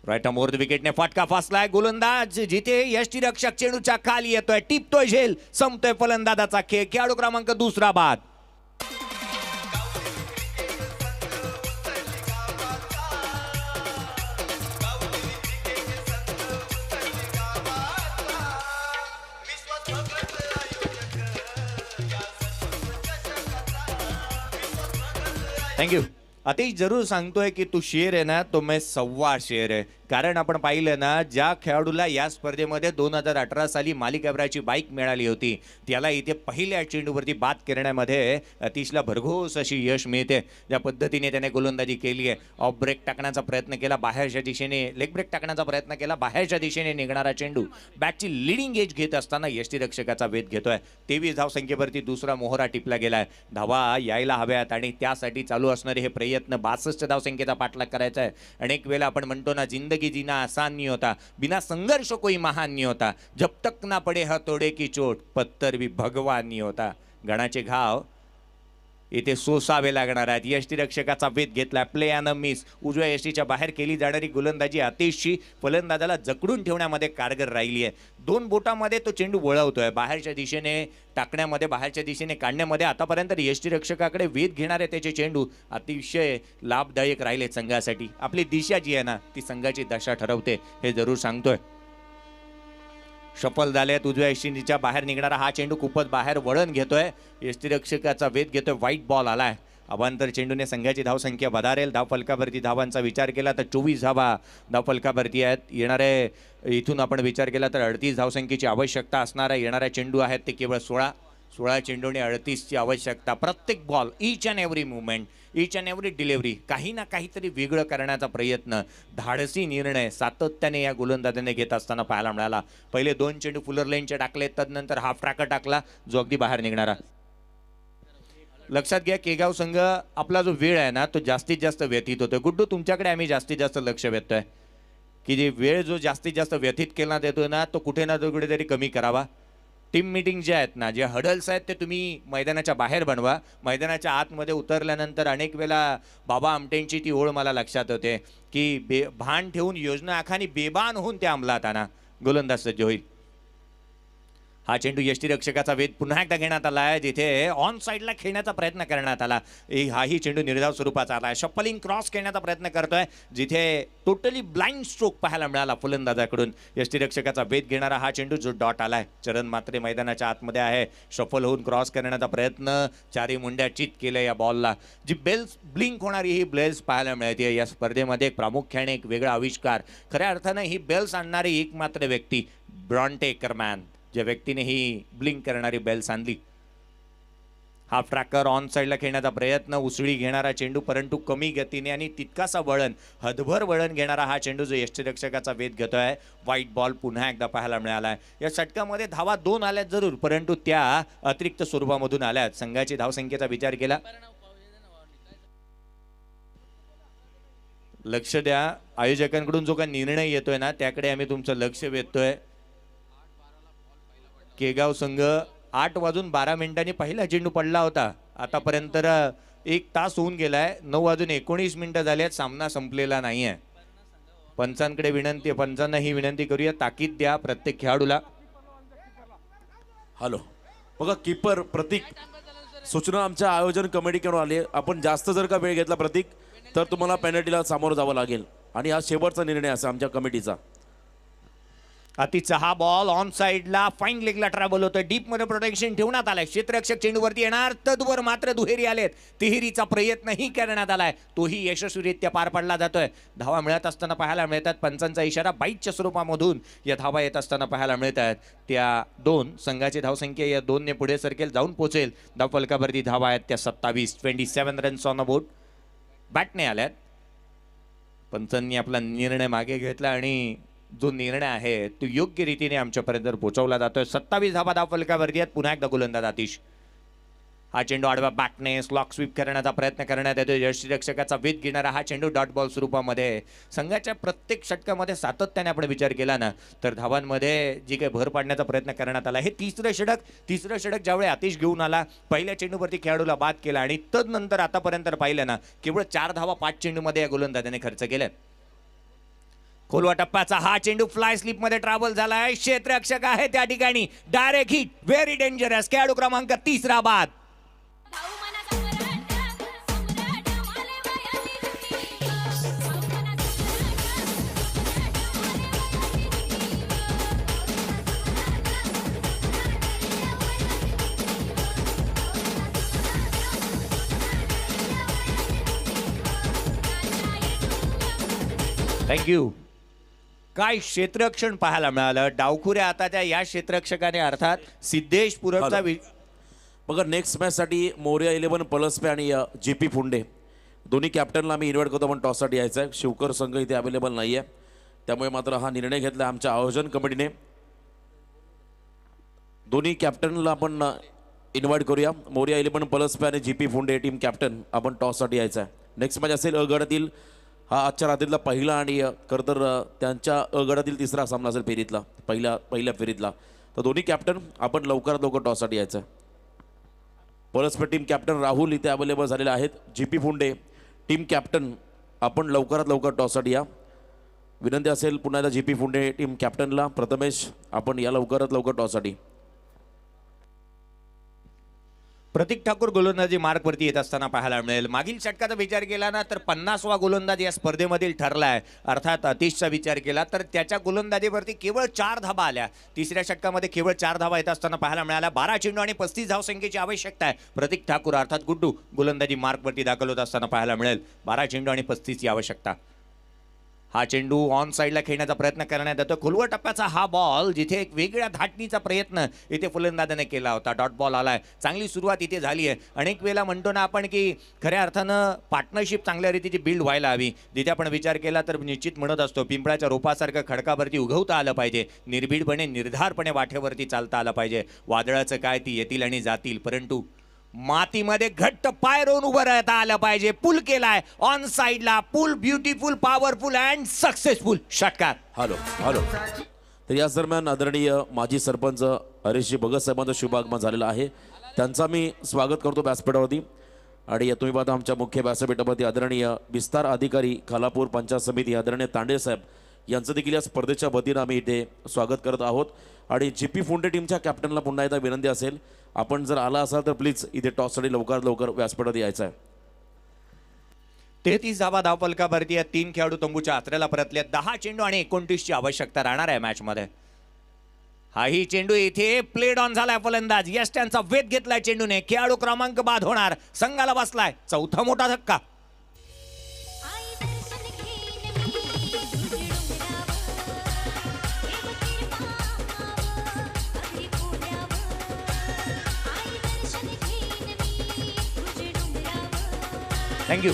राईट मोर विकेटने फटका फासलाय. गोलंदाज जिथे यष्टीरक्षक चेंडूच्या खाली येतोय, टिपतोय झेल, संपतोय फलंदाजाचा खेळ. खेळाडू क्रमांक दुसरा बाद. थँक्यू. अतिश जरूर सांगतोय की तू शेर आहे ना, तो मैं सव्वा शेर आहे. कारण आपण पाहिलं ना, ज्या खेळाडूला या स्पर्धेमध्ये 2018 साली मालिकाभराची बाईक मिळाली होती, त्याला इथे पहिल्या चेंडूवरती बाद करण्यामध्ये अतिशला भरघोस अशी यश मिळते. ज्या पद्धतीने त्याने गोलंदाजी केली आहे, ऑफ ब्रेक टाकण्याचा प्रयत्न केला, बाहेरच्या दिशेने लेग ब्रेक टाकण्याचा प्रयत्न केला, बाहेरच्या दिशेने निघणारा चेंडू बॅटची लिडिंग एज घेत असताना यष्टीरक्षकाचा वेध घेतोय. 23 धावसंख्येवरती दुसरा मोहरा टिपला गेलाय. धावा यायला हव्यात आणि त्यासाठी चालू असणारे हे प्रयत्न. 62 धावसंख्येचा पाठलाग करायचा आहे. अनेक वेळा आपण म्हणतो ना, जिंदगी जीना आसान नहीं होता, बिना संघर्ष कोई महान नहीं होता, जब तक ना पडे हथोड़े की चोट, पत्थर भी भगवान नहीं होता. गणाचे घाव इथे सोसावे लागणार आहेत. यष्टीरक्षकाचा वेध घेतला. Play and miss. उजव्या यष्टीच्या बाहेर केली जाणारी गोलंदाजी अतिशची फलंदाजाला जकडून ठेवण्यामध्ये कारगर राहिली आहे. 2 बोटामध्ये तो चेंडू वळवतोय. बाहेरच्या दिशेने टाकण्यामध्ये, बाहेरच्या दिशेने काढण्यामध्ये आतापर्यंत यष्टीरक्षकाकडे वेध घेणारे त्याचे चेंडू अतिशय लाभदायक राहिले संघासाठी. आपली दिशा जी आहे ना, ती संघाची दशा ठरवते, हे जरूर सांगतोय. शफल झाल्यात. उजव्या यष्टीच्या बाहेर निघणारा हा चेंडू खूपच बाहेर वळण घेतोय. यष्टीरक्षकाचा वेध घेतोय. व्हाईट बॉल आलाय. अवांतर चेंडूने संघाची धावसंख्या वधारेल. धावफलकावरती धावांचा विचार केला तर 24 धावा धावफलकावरती आहेत. येणारे इथून आपण विचार केला तर 38 धावसंख्येची आवश्यकता असणारा येणाऱ्या चेंडू आहेत ते केवळ 16 चेंडूने 38ची आवश्यकता. प्रत्येक ball, each and every movement, each and every delivery, काही ना काहीतरी वेगळं करण्याचा प्रयत्न, धाडसी निर्णय सातत्याने या गोलंदाजाने घेत असताना पाहायला मिळाला. पहिले 2 चेंडू फुलर लाईनचे टाकले, तदनंतर हाफ ट्रॅकर टाकला जो अगदी बाहेर निघणारा. लक्षात घ्या, केगाव संघ आपला जो वेळ आहे ना, तो जास्तीत जास्त व्यतीत होतोय. गुड्डू, तुमच्याकडे आम्ही जास्तीत जास्त लक्ष वेधतोय की जे वेळ जो जास्तीत जास्त व्यतीत केला देतोय ना, तो कुठे ना कुठेतरी कमी करावा. टीम मीटिंग जे आहेत ना, जे हडल्स आहेत ते तुम्ही मैदानाच्या बाहेर बनवा. मैदानाच्या आतमध्ये उतरल्यानंतर अनेक वेळा बाबा आमटेंची ती ओळ मला लक्षात होते की भान ठेवून योजना आखानी बेबान होऊन त्या अंमलात आणा. गोलंदाज सज्ज होईल. हा चेंडू यष्टीरक्षकाचा वेध पुन्हा एकदा घेण्यात आला आहे, जिथे ऑन साईडला खेळण्याचा प्रयत्न करण्यात आला. हाही चेंडू निर्धाव स्वरूपाचा आला आहे. शप्पलिंग क्रॉस खेळण्याचा प्रयत्न करतोय, जिथे टोटली ब्लाइंड स्ट्रोक पाहायला मिळाला फलंदाजाकडून. यष्टीरक्षकाचा वेध घेणारा हा चेंडू जो डॉट आलाय. चरण मात्रे मैदानाच्या आतमध्ये आहे. शफल होऊन क्रॉस करण्याचा प्रयत्न. चारी मुंड्या चित केल्या या बॉलला. जी बेल्स ब्लिंक होणारी ही बेल्स पाहायला मिळते या स्पर्धेमध्ये. प्रामुख्याने एक वेगळा आविष्कार. खऱ्या अर्थानं ही बेल्स आणणारी एकमात्र व्यक्ती ब्रॉन्टे एकरमॅन, ज्या व्यक्तीने ही ब्लिंक करणारी बेल्स आणली. हाफ ट्रॅकर ऑन साईडला खेळण्याचा प्रयत्न. उसळी घेणारा चेंडू, परंतु कमी गतीने आणि तितकासा वळण, हदभर वळण घेणारा हा चेंडू जो यष्टीरक्षकाचा वेध घेतोय. व्हाईट बॉल पुन्हा एकदा पाहायला मिळाला. या षटकामध्ये धावा 2 आल्यात जरूर, परंतु त्या अतिरिक्त स्वरूपामधून आल्यात. संघाची धावसंख्येचा विचार केला. लक्ष द्या, आयोजकांकडून जो काही निर्णय येतोय ना, त्याकडे आम्ही तुमचं लक्ष वेधतोय. केगाव संघ 8:12 पहिला चेंडू पडला होता. आतापर्यंत 1 तास होऊन गेलाय. 9:19 झाले आहेत. सामना संपलेला नाही आहे. पंचांकडे विनंती, पंचांना ही विनंती करूया, ताकीद द्या प्रत्येक खेळाडूला.
हॅलो, बघा कीपर प्रतीक, सूचना आमच्या आयोजन कमिटीकडून आली. आपण जास्त जर का वेळ घेतला प्रतीक, तर तुम्हाला पेनल्टीला सामोरं जावं लागेल आणि हा शेवटचा निर्णय असा आमच्या कमिटीचा.
अतिचा हा बॉल ऑन साईडला फाईन लेगला ट्रॅव्हल होतोय. डीप मध्ये प्रोटेक्शन ठेवण्यात आलाय. क्षेत्ररक्षक चेंडूवरती येणार, तदवर मात्र दुहेरी आलेत. तिहेरीचा प्रयत्नही करण्यात आलाय, तोही यशस्वीरित्या पार पडला जातोय. धावा मिळत असताना पाहायला मिळतात. पंचांचा इशारा बाईटच्या स्वरूपामधून या धावा येत असताना पाहायला मिळत आहेत. त्या 2 संघाची धावसंख्या या 2 ने पुढे सरकेल, जाऊन पोहोचेल. धावफलकावरती धावा आहेत त्या 27 रन्स ऑन अ बोर्ड. बॅटने आल्यात. पंचांनी आपला निर्णय मागे घेतला आणि जो निर्णय आहे तो योग्य रीतीने आमच्यापर्यंत पोहोचवला जातोय. 27 धावा धावफलकावरती आहेत. पुन्हा एकदा गोलंदाज आतिश. हा चेंडू आडवा बॅटने स्लॉक स्वीप करण्याचा प्रयत्न करण्यात येतो. यष्टीरक्षकाचा वेध घेणारा हा चेंडू डॉट बॉल स्वरूपामध्ये. संघाच्या प्रत्येक षटकामध्ये सातत्याने आपण विचार केला ना, तर धावांमध्ये जी काही भर पाडण्याचा प्रयत्न करण्यात आला. हे तिसरं षटक ज्यावेळी आतिश घेऊन आला, पहिल्या चेंडूवरती खेळाडूला बाद केला आणि तदनंतर आतापर्यंत पाहिलं ना, केवळ 4 धावा 5 चेंडूमध्ये या गोलंदाजाने खर्च केल्यात. खोलवा टप्प्याचा हा चेंडू फ्लाय स्लिप मध्ये ट्रॅव्हल झालाय. क्षेत्ररक्षक आहे त्या ठिकाणी. Direct hit, very dangerous. खेळाडू क्रमांक 3 बाद.
भाऊ मना सम्राट माले वयाली रुटी भाऊ मना
थँक्यू. काय क्षेत्ररक्षण पाहायला मिळालं. डावखुऱ्या आताच्या या क्षेत्ररक्षकाने अर्थात सिद्धेश पुरकचा
हॅलो. बघा नेक्स्ट मॅचसाठी मोर्या 11 पलसपे आणि जी पी फुंडे दोन्ही कॅप्टनला आम्ही इन्व्हाइट करतो. पण टॉससाठी यायचं आहे. शिवकर संघ इथे अवेलेबल नाही आहे, त्यामुळे मात्र हा निर्णय घेतला आमच्या आयोजन कमिटीने. दोन्ही कॅप्टनला आपण इन्व्हाइट करूया. मोर्या 11 पलसपे आणि जी पी फुंडे टीम कॅप्टन आपण टॉससाठी यायचं आहे. नेक्स्ट मॅच असेल अ गटातील. हा आजच्या रात्रीतला पहिला आणि खरं तर त्यांच्या अ गटातील तिसरा सामना असेल फेरीतला, पहिल्या फेरीतला. तर दोन्ही कॅप्टन आपण लवकरात लवकर टॉससाठी यायचं आहे. पलसपे टीम कॅप्टन राहुल इथे अवेलेबल झालेले आहेत. जी पी फुंडे टीम कॅप्टन आपण लवकरात लवकर टॉससाठी या. विनंती असेल पुन्हा एकदा जी पी फुंडे टीम कॅप्टनला, प्रथमेश आपण या लवकरात लवकर टॉससाठी.
प्रतीक ठाकूर गोलंदाजी मार्कवरती येत असताना पाहायला मिळेल. मागील षटकाचा विचार केला ना तर 50वा गोलंदाज या स्पर्धेमधील ठरलाय. अर्थात अतिशचा विचार केला तर त्याच्या गोलंदाजीवरती केवळ 4 धाबा आल्या. तिसऱ्या षटकामध्ये केवळ 4 धाबा येत असताना पाहायला मिळाल्या. 12 चेंडू आणि 35 धावसंख्येची आवश्यकता आहे. प्रतीक ठाकूर अर्थात गुड्डू गोलंदाजी मार्कवरती दाखल होत असताना पाहायला मिळेल. 12 चेंडू आणि 35ची आवश्यकता. हा चेंडू ऑन साईडला खेळण्याचा प्रयत्न करण्यात येतो. खोलवर टप्प्याचा हा बॉल जिथे एक वेगळ्या धाटणीचा प्रयत्न इथे फलंदाजाने केला होता. डॉट बॉल आलाय. चांगली सुरुवात इथे झाली आहे. अनेक वेळेला म्हणतो ना आपण की खऱ्या अर्थानं पार्टनरशिप चांगल्या रीतीची बिल्ड व्हायला हवी. जिथे आपण विचार केला तर निश्चित म्हणत असतो पिंपळाच्या रोपासारखं खडकावरती उगवता आलं पाहिजे. निर्भीडपणे निर्धारपणे वाटेवरती चालता आलं पाहिजे. वादळाचं काय ती येतील आणि जातील, परंतु मातीमध्ये घट्ट पाय रोवून उभं राहता आलं पाहिजे. पूल केलाय ऑन साईडला. पूल ब्युटिफुल, पॉवरफुल अँड सक्सेसफुल षटकार.
Hello hello. तर याच दरम्यान आदरणीय माजी सरपंच हरीशजी भगत साहेबांचं शुभागमन झालेलं आहे. त्यांचा मी स्वागत करतो व्यासपीठावरती. आणि तुम्ही पाहता आमच्या मुख्य व्यासपीठावरती आदरणीय विस्तार अधिकारी खालापूर पंचायत समिती आदरणीय तांडे साहेब यांचं देखील या स्पर्धेच्या वतीनं आम्ही इथे स्वागत करत आहोत. आणि जी पी फुंडे टीमच्या कॅप्टनला पुन्हा एकदा विनंती असेल, आपण जर आला असाल तर प्लीज इथे टॉससाठी लवकरात लवकर व्यासपीठात यायचं आहे.
33 धावा धावफलकावरती या 3 खेळाडू तंबूच्या आचऱ्याला परतले. 10 चेंडू आणि 29ची आवश्यकता राहणार आहे मॅचमध्ये. हाही चेंडू इथे प्लेड ऑन झालाय. फलंदाज यश त्यांचा वेध घेतलाय चेंडूने. खेळाडू क्रमांक बाद होणार. संघाला बसलाय चौथा मोठा धक्का.
आई दर्शन घेईन मी तुझी डोंगरावर एक तिरपावर अगदी कोऱ्यावर. आई दर्शन घेईन मी तुझी डोंगरावर.
थँक्यू.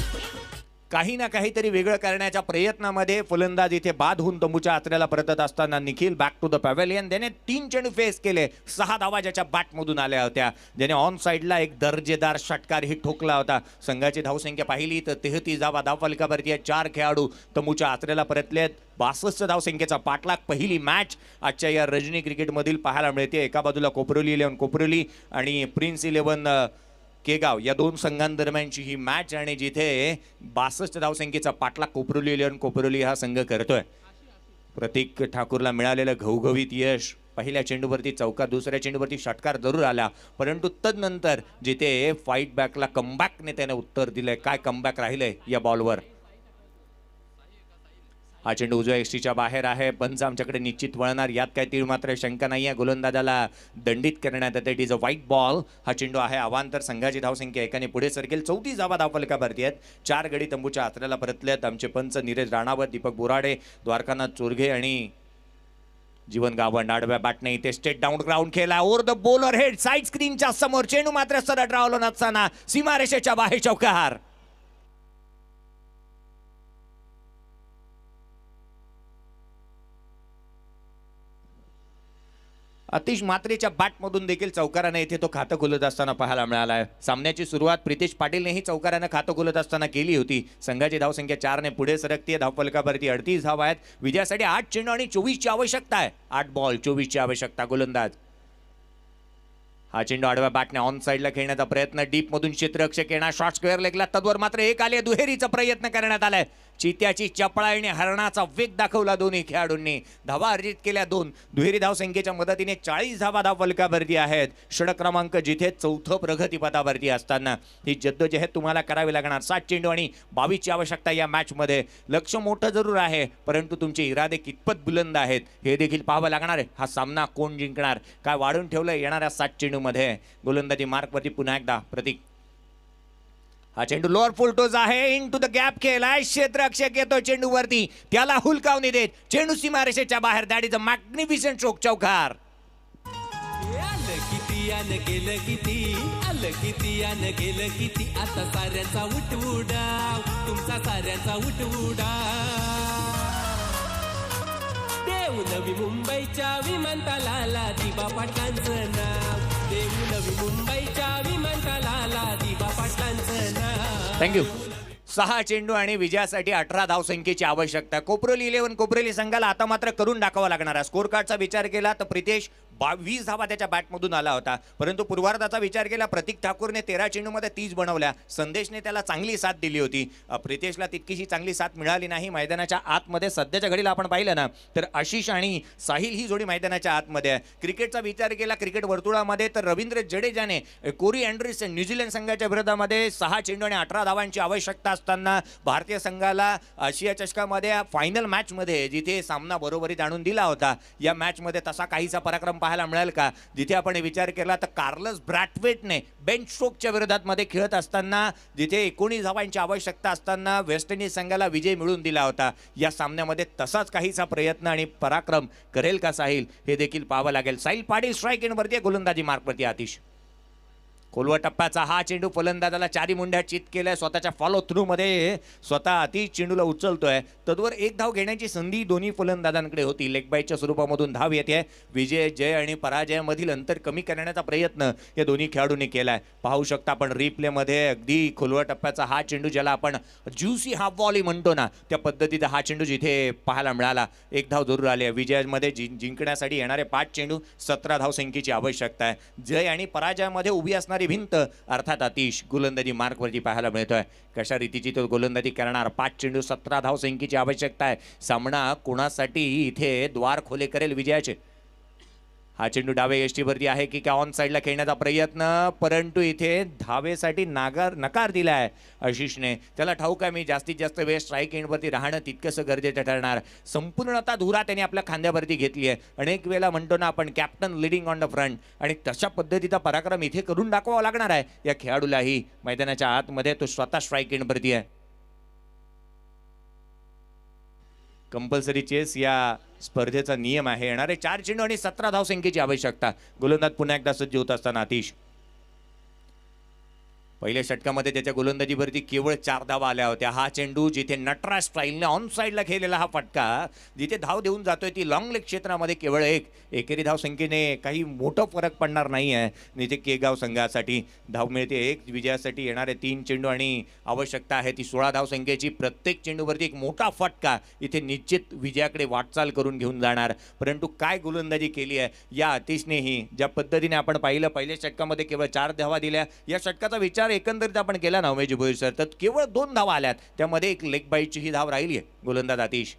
काही ना काहीतरी वेगळं करण्याच्या प्रयत्नामध्ये फलंदाज इथे बाद होऊन तंबूच्या आचऱ्याला परतत असताना Nikhil back to the pavilion. त्याने 3 चेंडू फेस केले. 6 धावा ज्याच्या बॅटमधून आल्या होत्या. ज्याने ऑन साईडला एक दर्जेदार षटकार ही ठोकला होता. संघाची धावसंख्या पाहिली तर 33 धावा धावफलकावरती 4 खेळाडू तंबूच्या आचऱ्याला परतलेत. 62 धावसंख्येचा पाठलाग. पहिली मॅच आजच्या या रजनी क्रिकेटमधील पाहायला मिळते. एका बाजूला कोपरोली 11 कोपरोली आणि प्रिन्स 11 केगाव या 2 संघांदरम्यानची ही मॅच. आणि जिथे 62 धावसंख्येचा पाठलाग कोपरोली 11 कोपरोली हा संघ करतोय. प्रतीक ठाकूरला मिळालेलं घवघवीत यश. पहिल्या चेंडूवरती चौकार, दुसऱ्या चेंडूवरती षटकार जरूर आला, परंतु तदनंतर जिथे फाईट बॅकला कमबॅकने त्याने उत्तर दिलंय. काय कमबॅक राहिलंय या बॉलवर. हा चेंडू उजव्या एसटीच्या बाहेर आहे. पंच आमच्याकडे निश्चित वळणार, यात काही तीळ मात्र शंका नाही आहे. गोलंदाजाला दंडित करण्यात येते. It is a white ball. हा चेंडू आहे अवांतर. संघाची धावसंख्या एकाने पुढे सरकेल. 34 धावा धावफलकावरती आहेत. 4 गडी तंबूच्या आचऱ्याला परतलेत. आमचे पंच नीरज राणावत, दीपक बोराडे, द्वारकानाथ चोरघे आणि जीवन गावंड. आडव्या बॅटने इथे स्टेट डाऊन ग्राउंड खेळला. Over the bowler head side स्क्रीनच्या समोर. चेंडू मात्र सरळ रावलो नसताना सीमारेषेच्या बाहेर चौकार. अतिश मात्रेच्या बॅटमधून देखील चौकाराने इथे तो खातं खोलत असताना पाहायला मिळाला आहे. सामन्याची सुरुवात प्रितेश पाटीलनेही चौकाराने खातं खोलत असताना केली होती. संघाची धावसंख्या 4 ने पुढे सरकते. धावफलकावरती 38 धावा आहेत. विजयासाठी 8 चेंडू आणि 24ची आवश्यकता आहे. 8 बॉल 24ची आवश्यकता. गोलंदाज हा चेंडू आडव्या बॅटने ऑन साईडला खेळण्याचा प्रयत्न. डीप मधून क्षेत्ररक्षक येणार. शॉर्ट स्क्वेअर लेगला तद्वर मात्र एक आले. दुहेरीचा प्रयत्न करण्यात आलाय. चित्याची चपळाईने हरणाचा वेग दाखवला दोन्ही खेळाडूंनी. धावा अर्जित केल्या 2. दुहेरी धावसंख्येच्या मदतीने 40 धावा धावफलकावरती आहेत. षटक क्रमांक जिथे 4थं प्रगतीपथावरती असताना ही जद्दोजहद तुम्हाला करावी लागणार. 7 चेंडू आणि 22 ची आवश्यकता या मॅचमध्ये. लक्ष मोठं जरूर आहे, परंतु तुमचे इरादे कितपत बुलंद आहेत हे देखील पाहावं लागणार आहे. हा सामना कोण जिंकणार, काय वाढून ठेवलं येणाऱ्या 7 चेंडूमध्ये. गोलंदाजी मार्कवरती पुन्हा एकदा प्रतीक. हा चेंडू लोअर फुलटोज आहे. इन टू द गॅप केलाय. क्षेत्ररक्षक येतो चेंडूवरती, त्याला हुलकावणी देत चेंडू सीमारेषेच्या बाहेर. That is a magnificent stroke. चौकार.
आलं किती आलं गेलं किती, आलं किती आलं गेलं किती, आता साऱ्यांचा उठउडाव, तुमचा साऱ्यांचा उठउडाव. देऊ नवी मुंबईच्या विमानतळाला दिबा पाटलांचं नाव, देऊ नवी मुंबईच्या विमानतळाला दिबा पाटलांचं नाव.
थँक्यू. 6 चेंडू आणि विजयासाठी 18 धावसंख्येची आवश्यकता. कोपरोली 11 कोपरोली संघाला आता मात्र करून दाखवावा लागणार आहे. स्कोर कार्डचा विचार केला तर प्रितेश 20 धावा त्याच्या बॅटमधून आला होता, परंतु पूर्वार्धाचा विचार केला प्रतीक ठाकूरने 13 चेंडूमध्ये 30 बनवल्या. संदेशने त्याला चांगली साथ दिली होती. प्रितेशला तितकीशी चांगली साथ मिळाली नाही. मैदानाच्या आतमध्ये सध्याच्या घडीला आपण पाहिलं ना तर आशिष आणि साहिल ही जोडी मैदानाच्या आतमध्ये आहे. क्रिकेटचा विचार केला क्रिकेट वर्तुळामध्ये तर रवींद्र जडेजाने कोरी अँडरसन न्यूझीलंड संघाच्या विरोधामध्ये 6 चेंडू आणि 18 धावांची आवश्यकता असताना भारतीय संघाला आशिया चषकामध्ये फायनल मॅचमध्ये जिथे सामना बरोबरीत आणून दिला होता, या मॅचमध्ये तसा काहीसा पराक्रम पाहायला मिळेल का. जिथे आपण विचार केला तर कार्लस ब्रॅथवेटने बेन स्टोक्सच्या विरोधात मध्ये खेळत असताना जिथे 19 धावांची आवश्यकता असताना वेस्ट इंडिज संघाला विजय मिळवून दिला होता, या सामन्यामध्ये तसाच काहीसा प्रयत्न आणि पराक्रम करेल का साहिल हे देखील पाहावं लागेल. साहिल पाटील स्ट्राईक इनवरती, गोलंदाजी मार्कवरती आतिश. खोलवा टप्प्याचा हा चेंडू फलंदाजाला 4 मुंड्या चित केलाय. स्वतःच्या फॉलो थ्रू मध्ये स्वतः आतिश चेंडूला उचलतोय. तद्वर 1 धाव घेण्याची संधी दोन्ही फलंदाजांकडे होती. लेग बाईच्या स्वरूपामधून धाव येते. विजय जय आणि पराजयामधील अंतर कमी करण्याचा प्रयत्न या दोन्ही खेळाडूंनी केलाय. पाहू शकता आपण रिप्लेमध्ये अगदी खोलवा टप्प्याचा हा चेंडू ज्याला आपण ज्युसी हाफ वॉली म्हणतो ना त्या पद्धतीचा हा चेंडू जिथे पाहायला मिळाला. 1 धाव जरूर आली आहे. विजयामध्ये जिंकण्यासाठी येणारे 5 चेंडू 17 धावसंख्येची आवश्यकता आहे. जय आणि पराजयामध्ये उभी असणारी भिंत अर्थात आतिश गोलंदाजी मार्कवरती पाहायला मिळतोय. कशा रीतीची तो गोलंदाजी करणार. 5 चेंडू 17 धावसंख्येची आवश्यकता आहे. सामना कोणासाठी इथे द्वार खोले करेल विजयाचे. हा चेंडू डावे यष्टीवरती आहे की काय ऑन साईडला खेळण्याचा प्रयत्न, परंतु इथे धावेसाठी नकार दिलाय आशिषने. त्याला ठाऊक आहे मी जास्तीत जास्त वेळ स्ट्राईक एंडवरती राहणं तितकंसं गरजेचं ठरणार. संपूर्णतः धुरा त्याने आपल्या खांद्यावरती घेतली आहे. अनेक वेळेला म्हणतो ना आपण captain leading on the front, आणि तशा पद्धतीचा पराक्रम इथे करून दाखवावा लागणार आहे या खेळाडूलाही. मैदानाच्या आतमध्ये तो स्वतः स्ट्राईक एंडवरती आहे. कंपल्सरी चेस या स्पर्धेचा नियम आहे. येणारे 4 चेंडू आणि 17 धावसंख्येची आवश्यकता. गोलंदाज पुन्हा एकदा सज्ज होत असताना आतिश. पहिल्या षटकामध्ये त्याच्या गोलंदाजीवरती केवळ 4 धावा आल्या होत्या. हा चेंडू जिथे नटराज स्टाईलने ऑन साईडला खेळलेला हा फटका जिथे धाव देऊन जातोय ती लॉंग लेग क्षेत्रामध्ये केवळ 1. एकेरी धावसंख्येने काही मोठा फरक पडणार नाही आहे. जिथे केगाव संघासाठी धाव मिळते 1. विजयासाठी येणारे 3 चेंडू आणि आवश्यकता आहे ती 16 धावसंख्येची. प्रत्येक चेंडूवरती एक मोठा फटका इथे निश्चित विजयाकडे वाटचाल करून घेऊन जाणार. परंतु काय गोलंदाजी केली आहे या आतिशनेही. ज्या पद्धतीने आपण पाहिलं पहिल्या षटकामध्ये केवळ 4 धावा दिल्या. या षटकाचा विचार एकंदरीत आपण केला ना उमेश भोईर सर तर केवळ 2 धावा आल्यात. त्यामध्ये एक लेग बाईटची ही धाव राहिली आहे. गोलंदाज आतिश.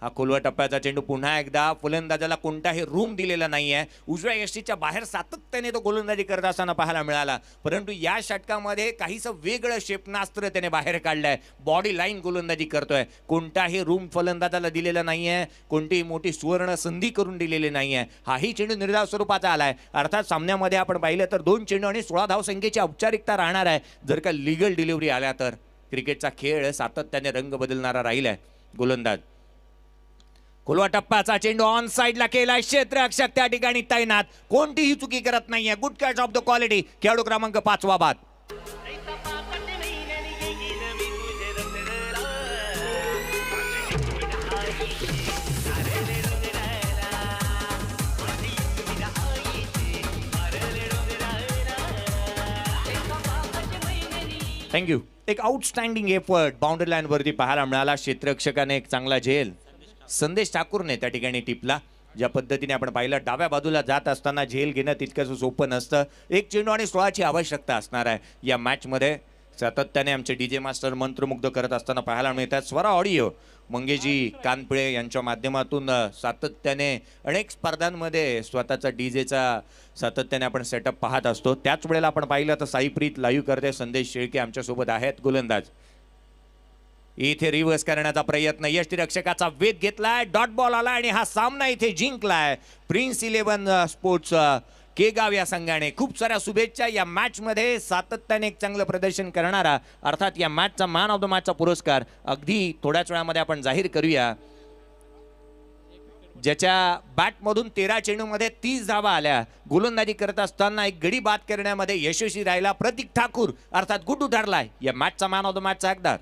हा खोलवा टप्प्याचा चेंडू पुन्हा एकदा फलंदाजाला कोणताही रूम दिलेला नाहीये. उजव्या यष्टीच्या बाहेर सातत्याने तो गोलंदाजी करत असताना पाहायला मिळाला. परंतु या षटकामध्ये काहीसं वेगळं क्षेपणास्त्र त्याने बाहेर काढलंय. बॉडी लाईन गोलंदाजी करतोय. कोणताही रूम फलंदाजाला दिलेला नाहीये. कोणतीही मोठी सुवर्ण संधी करून दिलेली नाहीये. हाही चेंडू निर्धाव स्वरूपाचा आलाय. अर्थात सामन्यामध्ये आपण पाहिलं तर 2 चेंडू आणि 16 धावसंख्येची औपचारिकता राहणार आहे जर का लिगल डिलिव्हरी आल्या तर. क्रिकेटचा खेळ सातत्याने रंग बदलणारा राहिलाय. गोलंदाज खोलवा टप्प्याचा चेंडू ऑन साईडला केलाय. क्षेत्ररक्षक त्या ठिकाणी तैनात. कोणतीही चुकी करत नाहीये. Good catch of the quality. खेळाडू क्रमांक 5 वा बाद. थँक्यू. एक आउटस्टँडिंग एफर्ट बाउंड्री लाईन वरती पाहायला मिळाला. क्षेत्ररक्षकाने एक चांगला झेल संदेश ठाकूरने त्या ठिकाणी टिपला. ज्या पद्धतीने आपण पाहिलं डाव्या बाजूला जात असताना झेल घेणं तितकंसं सोपं नसतं. 1 चेंडू आणि 16ची आवश्यकता असणार आहे या मॅचमध्ये. सातत्याने आमचे डीजे मास्टर मंत्रमुग्ध करत असताना पाहायला मिळतात. स्वरा ऑडिओ मंगेशजी कानपिळे यांच्या माध्यमातून सातत्याने अनेक स्पर्धांमध्ये स्वतःचा डीजेचा सातत्याने आपण सेटअप पाहत असतो. त्याच वेळेला आपण पाहिलं तर साईप्रीत लाईव्ह करते. संदेश शेळके आमच्यासोबत आहेत गोलंदाज. इथे रिव्हर्स करण्याचा प्रयत्न, यष्टीरक्षकाचा वेध घेतलाय, डॉट बॉल आला आणि हा सामना इथे जिंकलाय प्रिन्स 11 स्पोर्ट्स केगाव या संघाने. खूप साऱ्या शुभेच्छा. या मॅच मध्ये सातत्याने एक चांगलं प्रदर्शन करणारा अर्थात या मॅचचा मॅन ऑफ द मॅचचा पुरस्कार अगदी थोड्याच वेळामध्ये आपण जाहीर करूया. ज्याच्या बॅटमधून 13 चेंडूमध्ये 30 धावा आल्या, गोलंदाजी करत असताना एक गडी बाद करण्यामध्ये यशस्वी राहिला प्रतीक ठाकूर अर्थात गुड्डू ठरलाय या मॅचचा मॅन ऑफ द मॅचचा हकदार.